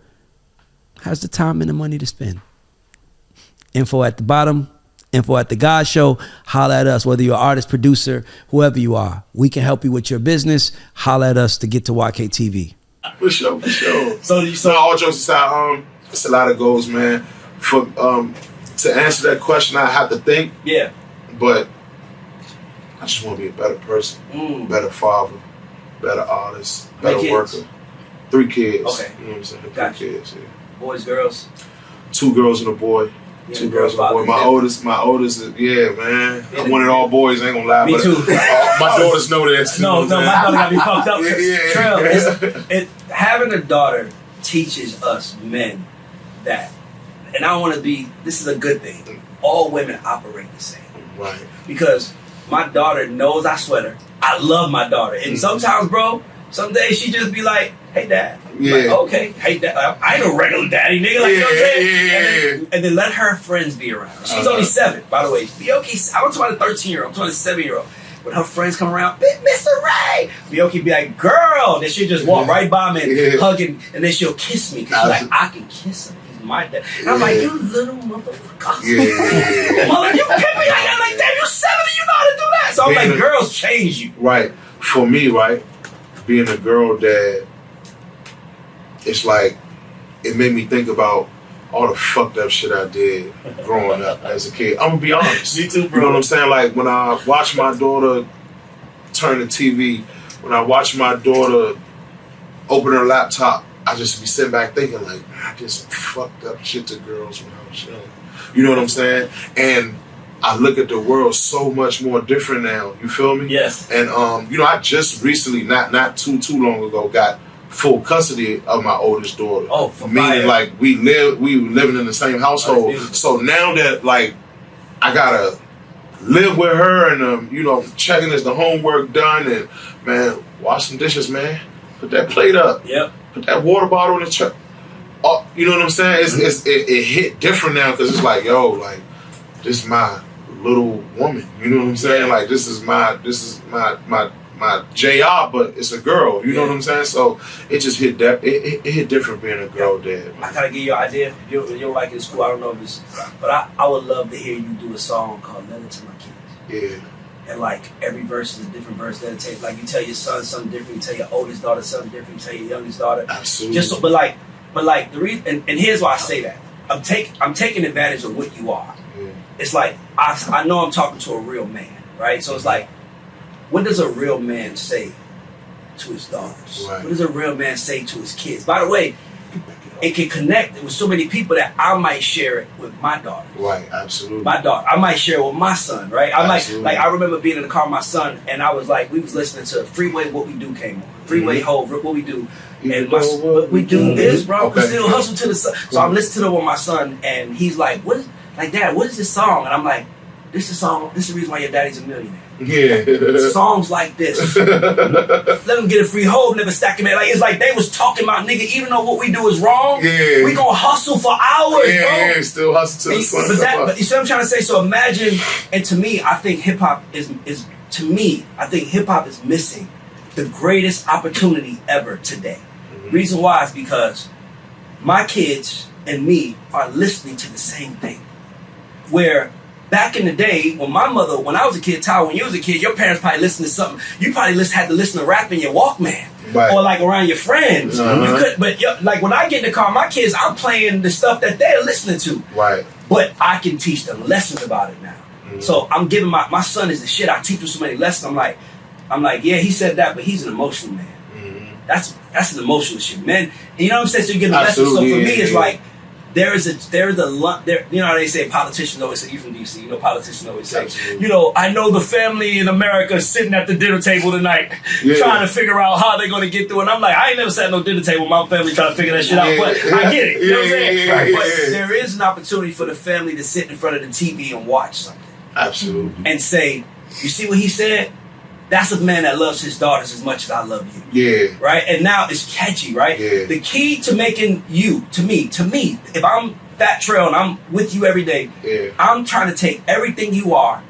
Speaker 1: has the time and the money to spend. Info at the bottom, info at the God Show. Holla at us, whether you're an artist, producer, whoever you are. We can help you with your business. Holla at us to get to YKTV.
Speaker 2: For sure.
Speaker 4: So
Speaker 2: all jokes aside, it's a lot of goals, man. For to answer that question, I have to think.
Speaker 4: Yeah.
Speaker 2: But I just want to be a better person, better father, better artist, better worker. 3 kids.
Speaker 4: Okay.
Speaker 2: You know what I'm saying?
Speaker 4: Gotcha.
Speaker 2: 3 kids, yeah.
Speaker 4: Boys, girls?
Speaker 2: 2 girls and a boy.
Speaker 4: Yeah,
Speaker 2: 2 girls and a boy. My oldest is, yeah, man.
Speaker 4: Yeah,
Speaker 2: I wanted all boys, I ain't gonna lie.
Speaker 4: Me
Speaker 2: but
Speaker 4: too.
Speaker 2: My daughters know this.
Speaker 4: No, my daughter got me fucked up.
Speaker 2: Yeah.
Speaker 4: Trel, having a daughter teaches us men that, and I don't want to be, this is a good thing, all women operate the same.
Speaker 2: Right.
Speaker 4: Because my daughter knows I sweat her. I love my daughter. And sometimes, bro, some days she just be like, hey, Dad.
Speaker 2: Yeah.
Speaker 4: Like, okay, hey, Dad. I ain't a regular daddy, nigga. Like, you know what I'm saying?
Speaker 2: Yeah.
Speaker 4: And then let her friends be around. She's only 7, by the way. Bioki, I'm talking about a 13-year-old. I'm talking about a 7-year-old. When her friends come around, Mr. Ray, Bioki be like, girl. Then she'll just walk right by me and hugging, and then she'll kiss me. Because she's like, I can kiss him. He's my dad. And I'm like, you little motherfucker.
Speaker 2: Yeah.
Speaker 4: Mother, you can't be like that. Like, damn, you 7 and you know how to do that. So I'm like, girls change you.
Speaker 2: Right. For me, right, being a girl dad, it's like, it made me think about all the fucked up shit I did growing up as a kid. I'm gonna be honest.
Speaker 4: Me too, bro.
Speaker 2: You know what I'm saying? Like, when I watch my daughter turn the TV, when I watch my daughter open her laptop, I just be sitting back thinking, like, I did some fucked up shit to girls when I was young. You know what I'm saying? And I look at the world so much more different now. You feel me?
Speaker 4: Yes.
Speaker 2: And you know, I just recently, not too long ago, got full custody of my oldest daughter.
Speaker 4: Oh, for
Speaker 2: meaning
Speaker 4: fire.
Speaker 2: like we were living in the same household. So now that like I gotta live with her and you know, checking is the homework done and man, wash some dishes, man. Put that plate up.
Speaker 4: Yep.
Speaker 2: Put that water bottle in the truck. Oh, you know what I'm saying? It hit different now because it's like, yo, like this is my little woman. You know what I'm saying? Like this is my JR, but it's a girl. You know what I'm saying? So it just hit that. It hit different being a girl dad.
Speaker 4: I gotta give you an idea. If you don't like it, it's cool. I don't know if it's, but I would love to hear you do a song called "Letter to My Kids."
Speaker 2: Yeah.
Speaker 4: And like every verse is a different verse. Dedicated. Like you tell your son something different. You tell your oldest daughter something different. You tell your youngest daughter.
Speaker 2: Absolutely.
Speaker 4: Just so, but like the reason, and here's why I say that. I'm taking advantage of what you are.
Speaker 2: Yeah.
Speaker 4: It's like I know I'm talking to a real man, right? So it's like, what does a real man say to his daughters?
Speaker 2: Right.
Speaker 4: What does a real man say to his kids? By the way, it can connect with so many people that I might share it with my daughter.
Speaker 2: Right, absolutely.
Speaker 4: My daughter. I might share it with my son, right? I
Speaker 2: Absolutely.
Speaker 4: like I remember being in the car with my son and I was like, we was listening to Freeway What We Do came on. Freeway Hove, What We Do. And what we do is, bro, we still hustle to the sun. So I'm listening to it with my son and he's like, Dad, what is this song? And I'm like, this is the reason why your daddy's a millionaire.
Speaker 2: Yeah.
Speaker 4: Songs like this. Let them get a free hold, never stack him. Like it's like they was talking about, nigga, even though what we do is wrong, we gonna hustle for hours, bro.
Speaker 2: Yeah, still hustle to the sun.
Speaker 4: But you see what I'm trying to say? So imagine, and to me, I think hip hop is missing the greatest opportunity ever today. Reason why is because my kids and me are listening to the same thing. Where back in the day, when I was a kid, Ty, when you was a kid, your parents probably listened to something. You probably had to listen to rap in your Walkman.
Speaker 2: Right.
Speaker 4: Or like around your friends.
Speaker 2: Uh-huh.
Speaker 4: You could, but like when I get in the car, my kids, I'm playing the stuff that they're listening to.
Speaker 2: Right.
Speaker 4: but I can teach them lessons about it now. So I'm giving my son is the shit. I teach him so many lessons. I'm like, yeah, he said that, but he's an emotional man. That's an emotional shit, man. And you know what I'm saying? So you get the lesson. So for me, it's like there's a lot there. You know how they say politicians always say, you from DC, you know, politicians always say, you know, I know the family in America is sitting at the dinner table tonight trying to figure out how they're gonna get through. And I'm like, I ain't never sat at no dinner table with my family trying to figure that shit out, but I get it. You know what I'm saying? But there is an opportunity for the family to sit in front of the TV and watch something.
Speaker 2: Absolutely.
Speaker 4: And say, you see what he said? That's a man that loves his daughters as much as I love you.
Speaker 2: Yeah.
Speaker 4: Right? And now it's catchy, right?
Speaker 2: Yeah.
Speaker 4: The key to making you, to me, if I'm Fat Trel and I'm with you every day, I'm trying to take everything you are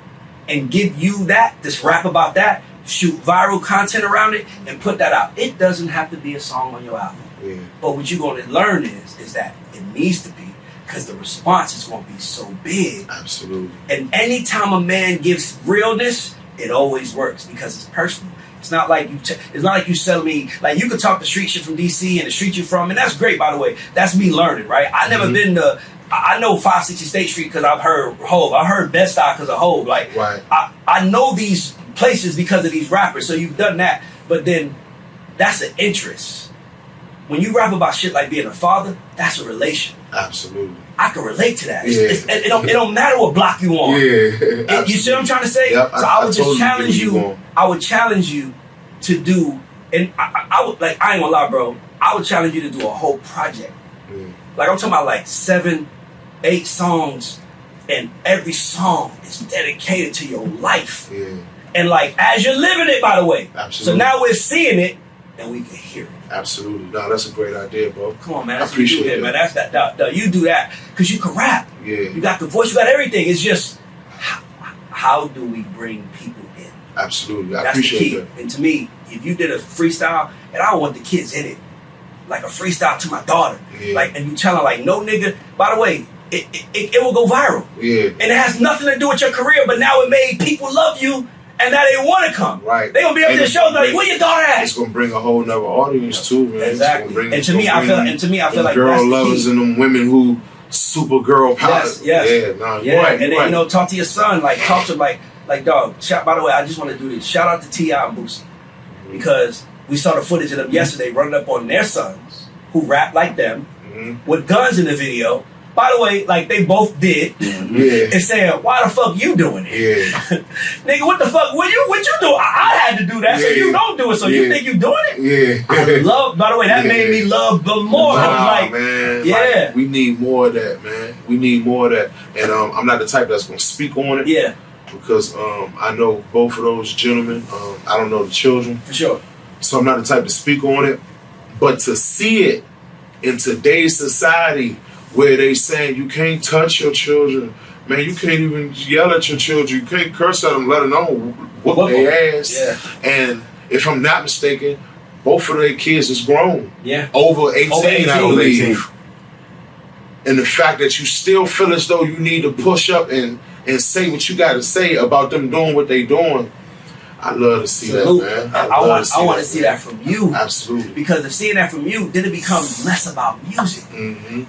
Speaker 4: and give you that, this rap about that, shoot viral content around it, and put that out. It doesn't have to be a song on your album. Yeah. But what you're going to learn is that it needs to be, because the response is going to be so big.
Speaker 2: Absolutely. And
Speaker 4: anytime a man gives realness, it always works because it's personal. It's not like you sell me, like you could talk the street shit from DC and the street you're from, and that's great, by the way. That's me learning, right? I never been to, I know 560 State Street because I've heard Hove. I heard Bed-Stuy because of Hove. Like, I know these places because of these rappers, so you've done that. But then that's an interest. When you rap about shit like being a father, that's a relation.
Speaker 2: Absolutely.
Speaker 4: I can relate to that. It don't matter what block you on.
Speaker 2: Yeah.
Speaker 4: You see what I'm trying to say?
Speaker 2: Yep,
Speaker 4: so I would just
Speaker 2: totally
Speaker 4: challenge you. I would challenge you to do, and I would, like, I ain't gonna lie, bro. I would challenge you to do a whole project. Like, I'm talking about like 7, 8 songs, and every song is dedicated to your life. And like, as you're living it, by the way.
Speaker 2: Absolutely.
Speaker 4: So now we're seeing it, and we can hear it.
Speaker 2: Absolutely. No, that's a great idea, bro.
Speaker 4: Come on, man. That's what you do here, man. That's that. You do that because you can rap. Yeah. You got the voice. You got everything. It's just how do we bring people in?
Speaker 2: Absolutely. I
Speaker 4: That's
Speaker 2: appreciate
Speaker 4: the key.
Speaker 2: that.
Speaker 4: And to me, if you did a freestyle, and I don't want the kids in it, like a freestyle to my daughter, like, and you tell her like, no nigga. By the way, it will go viral. Yeah. And it has nothing to do with your career, but now it made people love you. And now they want to come. Right. They gonna be up to the show like, where your daughter at?
Speaker 2: It's gonna bring a whole nother audience too, man.
Speaker 4: Exactly. And to me, I feel like
Speaker 2: girl
Speaker 4: that's
Speaker 2: lovers
Speaker 4: the
Speaker 2: and them women who super girl power.
Speaker 4: Yes.
Speaker 2: Yeah. Nah,
Speaker 4: yeah.
Speaker 2: Right,
Speaker 4: and then, you know, talk to your son. Like, talk to him like dog. By the way, I just want to do this. Shout out to T.I. and Boosie, because we saw the footage of them yesterday running up on their sons who rap like them with guns in the video. By the way, like they both did, and saying, "Why the fuck you doing it, nigga? What the fuck? What you do? I had to do that, so you don't do it. So you think you doing it? I love. By the way, that made me love them more. Like,
Speaker 2: man, like, we need more of that, man. We need more of that. And I'm not the type that's gonna speak on it. Yeah, because I know both of those gentlemen. I don't know the children
Speaker 4: for sure,
Speaker 2: so I'm not the type to speak on it. But to see it in today's society, where they saying you can't touch your children, man, you can't even yell at your children, you can't curse at them, let them know whoop their ass. Yeah. And if I'm not mistaken, both of their kids is grown. Yeah. Over 18, I believe. And the fact that you still feel as though you need to push up and say what you got to say about them doing what they doing, I love to see that, man. I
Speaker 4: want to see that from you.
Speaker 2: Absolutely.
Speaker 4: Because if seeing that from you, then it becomes less about music.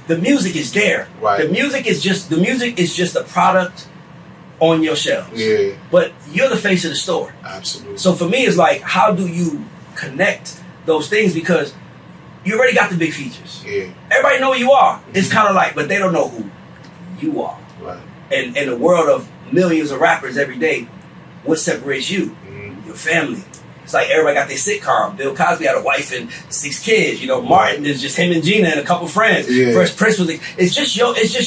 Speaker 4: The music is there. Right. The music is just a product on your shelves. Yeah. But you're the face of the store.
Speaker 2: Absolutely.
Speaker 4: So for me, it's like, how do you connect those things? Because you already got the big features. Yeah. Everybody know who you are. It's kind of like, but they don't know who you are. Right. And in the world of millions of rappers every day, what separates you? Your family. It's like everybody got their sitcom. Bill Cosby had a wife and 6 kids. You know, Martin is just him and Gina and a couple friends. Yeah. Fresh Prince was it's just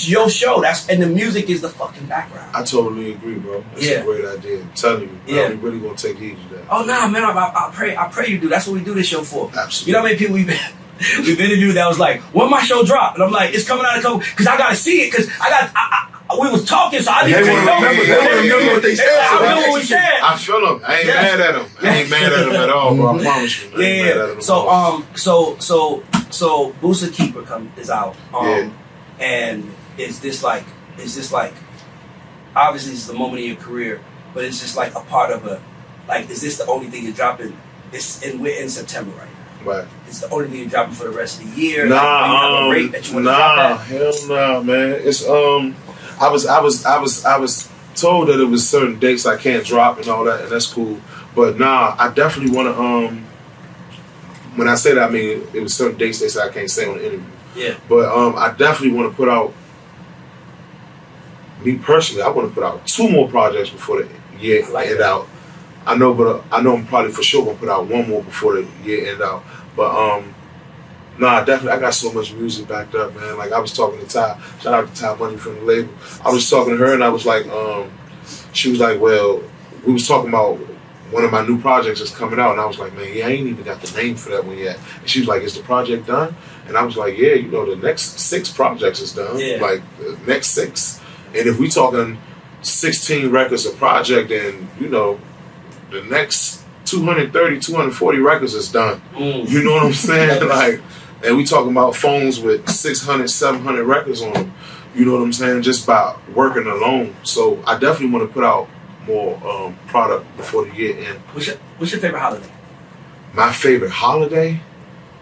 Speaker 4: your show. And the music is the fucking background.
Speaker 2: I totally agree, bro. That's a great idea. I'm telling you, we really gonna take heed to that.
Speaker 4: Oh nah, man, I pray you do. That's what we do this show for.
Speaker 2: Absolutely.
Speaker 4: You know how many people we've interviewed that was like, when my show drop? And I'm like, it's coming out in a couple, because I gotta see it, because we was talking, so I didn't
Speaker 2: remember what they said.
Speaker 4: I remember what we said.
Speaker 2: I feel them. I ain't mad at them. I ain't mad at them at all, bro. I promise you.
Speaker 4: Yeah. So Boosa Keeper is out. And is this like obviously this is the moment in your career, but it's just like a part of is this the only thing you're dropping? We're in September right now. Right. It's the only thing you're dropping for the rest of the year.
Speaker 2: Hell no, man. It's I was told that it was certain dates I can't drop and all that, and that's cool. But nah, I definitely want to. When I say that, I mean it was certain dates they said I can't say on the interview.
Speaker 4: Yeah.
Speaker 2: But I definitely want to put out. Me personally, I want to put out 2 more projects before the year end out. I know, but I know I'm probably for sure gonna put out 1 more before the year end out. But nah, definitely, I got so much music backed up, man. Like I was talking to Ty, shout out to Ty Money from the label. I was talking to her and I was like, she was like, well, we was talking about one of my new projects that's coming out, and I was like, man, yeah, I ain't even got the name for that one yet. And she was like, is the project done? And I was like, yeah, you know, the next 6 projects is done.
Speaker 4: Yeah.
Speaker 2: Like the next 6. And if we talking 16 records a project, then, you know, the next 230, 240 records is done. You know what I'm saying? Like, and we talking about phones with 600, 700 records on them. You know what I'm saying? Just by working alone. So I definitely want to put out more product before the year end.
Speaker 4: What's your favorite holiday?
Speaker 2: My favorite holiday?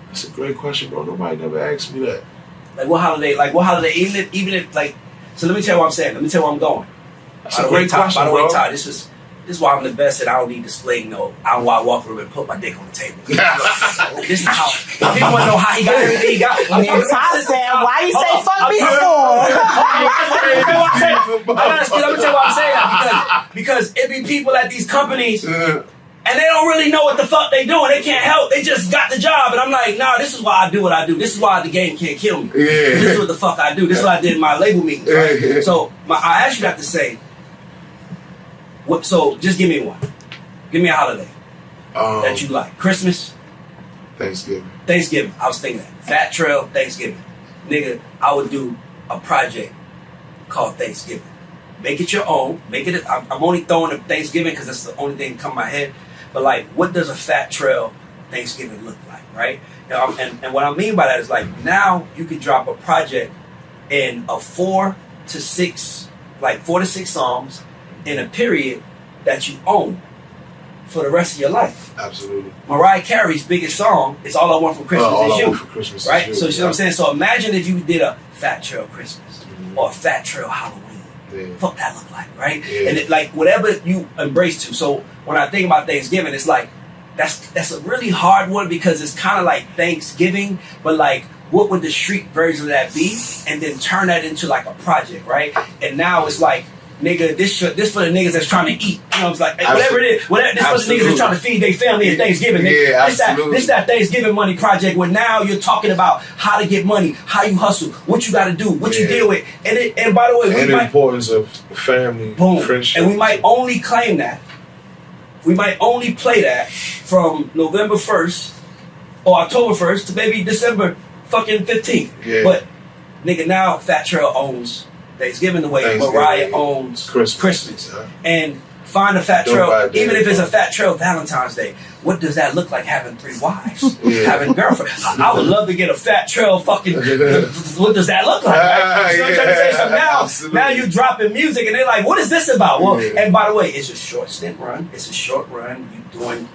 Speaker 2: That's a great question, bro. Nobody never asked me that.
Speaker 4: Like what holiday, even if like, so let me tell you what I'm saying. Let me tell you where I'm going.
Speaker 2: That's a great question,
Speaker 4: by the way,
Speaker 2: bro.
Speaker 4: Ty, this is why I'm the best and I don't need to explain no. I don't want to walk over and put my dick on the table. This is how people want to know how he got everything he got.
Speaker 5: Ty said, why you say fuck me for?
Speaker 4: Let me tell you what I'm saying. Because it be people at these companies and they don't really know what the fuck they doing. They can't help. They just got the job. And I'm like, nah, this is why I do what I do. This is why the game can't kill me.
Speaker 2: Yeah.
Speaker 4: This is what the fuck I do. This is what I did in my label meetings. Right? So I asked you that to say, so just give me one. Give me a holiday that you like. Christmas?
Speaker 2: Thanksgiving.
Speaker 4: I was thinking that. Fat Trel, Thanksgiving. Nigga, I would do a project called Thanksgiving. Make it your own. I'm only throwing up Thanksgiving because that's the only thing that come to my head. But like, what does a Fat Trel Thanksgiving look like, right? And what I mean by that is like, now you can drop a project in a 4 to 6 songs in a period that you own for the rest of your life.
Speaker 2: Absolutely.
Speaker 4: Mariah Carey's biggest song is All I Want for Christmas Is You.
Speaker 2: For Christmas
Speaker 4: right?
Speaker 2: is
Speaker 4: So
Speaker 2: you.
Speaker 4: you know what I'm saying? So imagine if you did a Fat Trel Christmas or a Fat Trel Halloween.
Speaker 2: Yeah.
Speaker 4: Fuck that look like, right?
Speaker 2: Yeah.
Speaker 4: And it, like whatever you embrace to. So when I think about Thanksgiving, it's like that's a really hard one because it's kind of like Thanksgiving, but like what would the street version of that be? And then turn that into like a project, right? And now it's like, nigga, this for the niggas that's trying to eat. You know, it's like whatever it is, this for the niggas that's trying to feed their family at Thanksgiving. Nigga.
Speaker 2: Yeah,
Speaker 4: This that Thanksgiving money project where now you're talking about how to get money, how you hustle, what you got to do, what you deal with, and by the way,
Speaker 2: the importance of family, friendship,
Speaker 4: and we might only claim that. We might only play that from November 1st or October 1st to maybe December fucking 15th.
Speaker 2: Yeah.
Speaker 4: But nigga, now Fat Trel owns Thanksgiving the way Mariah owns Christmas.
Speaker 2: Yeah.
Speaker 4: And find a Fat Trel, even if it's a Fat Trel Valentine's Day, what does that look like having 3 wives? Having girlfriends? I would love to get a Fat Trel fucking, what does that look like? Right? So I'm trying to say something now you dropping music and they're like, what is this about? Well, and by the way, it's a short stint run. It's a short run. You doing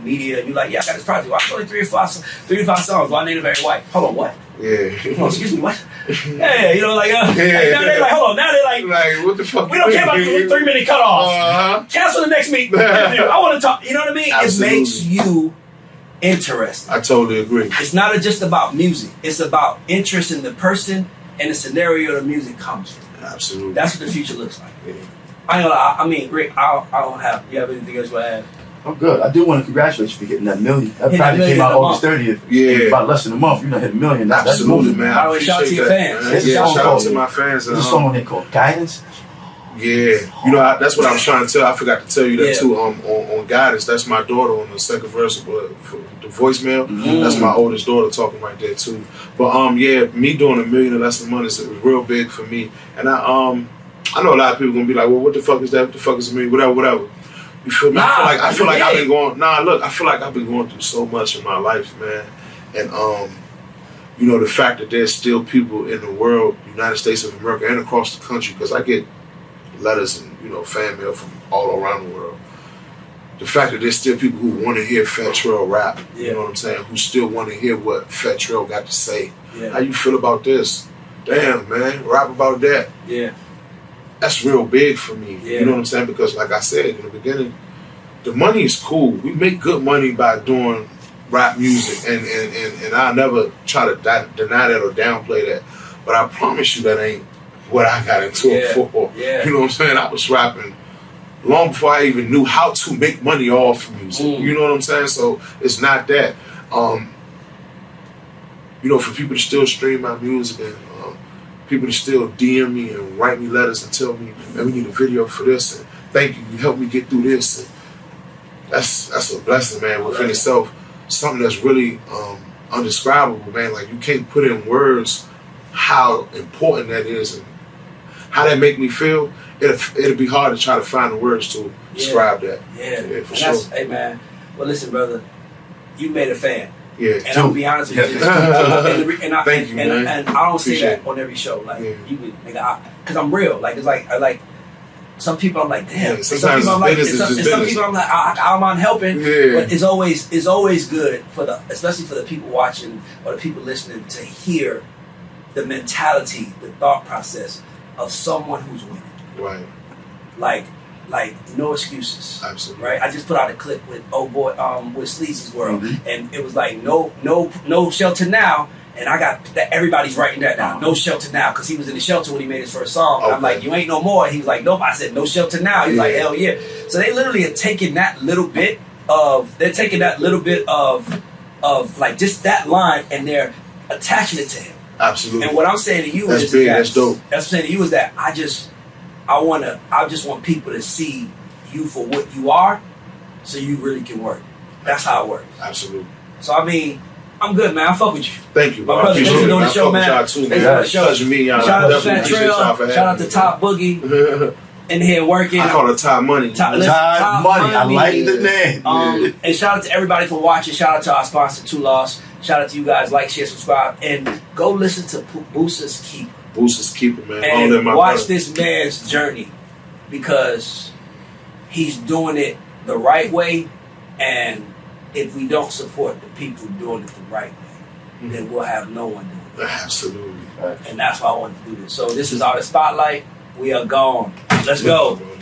Speaker 4: media. You like, yeah, I got this project. Well, only 3 or 5 songs. Well, I named it very white. Hold on, what?
Speaker 2: Yeah.
Speaker 4: Oh, excuse me, what? Yeah, you know, like, now they're like, hold on, now they're like,
Speaker 2: what the fuck?
Speaker 4: We don't care about the 3-minute cutoff. Cancel the next meeting. I want to talk, you know what I mean?
Speaker 2: Absolutely.
Speaker 4: It makes you interesting.
Speaker 2: I totally agree.
Speaker 4: It's not just about music. It's about interest in the person and the scenario the music comes from.
Speaker 2: Absolutely.
Speaker 4: That's what the future looks like.
Speaker 2: Yeah.
Speaker 4: I ain't gonna lie, I mean, Rick, I don't have, you have anything else you want to add?
Speaker 3: I'm good. I do want to congratulate you for getting that $1 million. That
Speaker 4: Hit
Speaker 3: project
Speaker 4: that $1
Speaker 3: came out
Speaker 4: million
Speaker 3: August 30th.
Speaker 2: Yeah.
Speaker 3: In about less than a month. You know, hit $1 million. That's
Speaker 2: Absolutely,
Speaker 3: moving,
Speaker 2: man.
Speaker 4: By the way, shout out to your fans.
Speaker 2: Man. Yeah, shout out to my fans.
Speaker 3: There's a song on there called Guidance.
Speaker 2: Yeah, you know that's what I was trying to tell. I forgot to tell you that
Speaker 4: Yeah.
Speaker 2: too. On Guidance, that's my daughter on the second verse for the voicemail. That's my oldest daughter talking right there too. But yeah, me doing $1 million or less than money is real big for me. And I know a lot of people gonna be like, well, what the fuck is that? What the fuck is $1 million? Whatever. You feel me? I feel like I've been going. Look, I feel like I've been going through so much in my life, man. And you know, the fact that there's still people in the world, United States of America, and across the country, because I get letters and, you know, fan mail from all around the world. The fact that there's still people who want to hear Fat Trel rap, you know what I'm saying, who still want to hear what Fat Trel got to say.
Speaker 4: Yeah.
Speaker 2: How you feel about this? Damn, man, rap about that.
Speaker 4: Yeah.
Speaker 2: that's real big for me.
Speaker 4: Yeah.
Speaker 2: You know what I'm saying? Because like I said in the beginning, the money is cool. We make good money by doing rap music, and I never try to deny that or downplay that. But I promise you that ain't what I got into it for.
Speaker 4: Yeah.
Speaker 2: You know what I'm saying? I was rapping long before I even knew how to make money off music. You know what I'm saying? So it's not that. You know, for people to still stream my music and people to still DM me and write me letters and tell me, man, we need a video for this, and thank you, you helped me get through this. And that's a blessing, man, within itself. Something that's really undescribable, man. Like, you can't put in words how important that is and how that make me feel. It'll be hard to try to find the words to describe that.
Speaker 4: Yeah,
Speaker 2: for sure.
Speaker 4: Hey, man. Well, listen, brother, you made a fan.
Speaker 2: Yeah,
Speaker 4: and I'll be honest with you. Thank
Speaker 2: you, man.
Speaker 4: And I don't say
Speaker 2: Appreciate
Speaker 4: that on every show. Like, because I'm real. Like, it's like some people I'm like, damn.
Speaker 2: Yeah, sometimes
Speaker 4: some people I'm like,
Speaker 2: business is just
Speaker 4: some
Speaker 2: business.
Speaker 4: people I'm like, I don't mind helping.
Speaker 2: Yeah.
Speaker 4: But it's always good especially for the people watching or the people listening to hear the mentality, the thought process of someone who's winning.
Speaker 2: Right.
Speaker 4: Like no excuses.
Speaker 2: Absolutely.
Speaker 4: Right. I just put out a clip with with Sleazy's World, and it was like no shelter now, and I got that everybody's writing that down. No shelter now, because he was in the shelter when he made his first song. And I'm like, you ain't no more. And he was like, nope. I said no shelter now. He's like, hell yeah. So they literally are taking that little bit of like just that line, and they're attaching it to him.
Speaker 2: Absolutely.
Speaker 4: And what I'm saying to you
Speaker 2: that's
Speaker 4: is
Speaker 2: big,
Speaker 4: that
Speaker 2: that's dope.
Speaker 4: That's what I'm saying to you is that I just want people to see you for what you are, so you really can work. That's how it works.
Speaker 2: Absolutely.
Speaker 4: So I mean, I'm good, man. I fuck with you.
Speaker 2: Thank you,
Speaker 4: my
Speaker 2: bro.
Speaker 4: brother. Thanks for doing the show, man.
Speaker 2: Thanks for
Speaker 4: the show.
Speaker 2: Pleasure me, y'all.
Speaker 4: Shout out to Fat
Speaker 2: Definitely appreciate y'all for
Speaker 4: Trel. Shout out
Speaker 2: having
Speaker 4: to Top Boogie. In here working.
Speaker 2: I call it Top Money.
Speaker 4: Top
Speaker 6: Money. I like the name.
Speaker 4: And shout out to everybody for watching. Shout out to our sponsor, Two Loss. Shout out to you guys. Like, share, subscribe, and go listen to Boosa's Keeper.
Speaker 2: Boosa's Keeper, man.
Speaker 4: And watch this man's journey, because he's doing it the right way, and if we don't support the people doing it the right way, then we'll have no one doing it.
Speaker 2: Absolutely.
Speaker 4: And that's why I wanted to do this. So this is our Spotlight. We are gone. Let's go.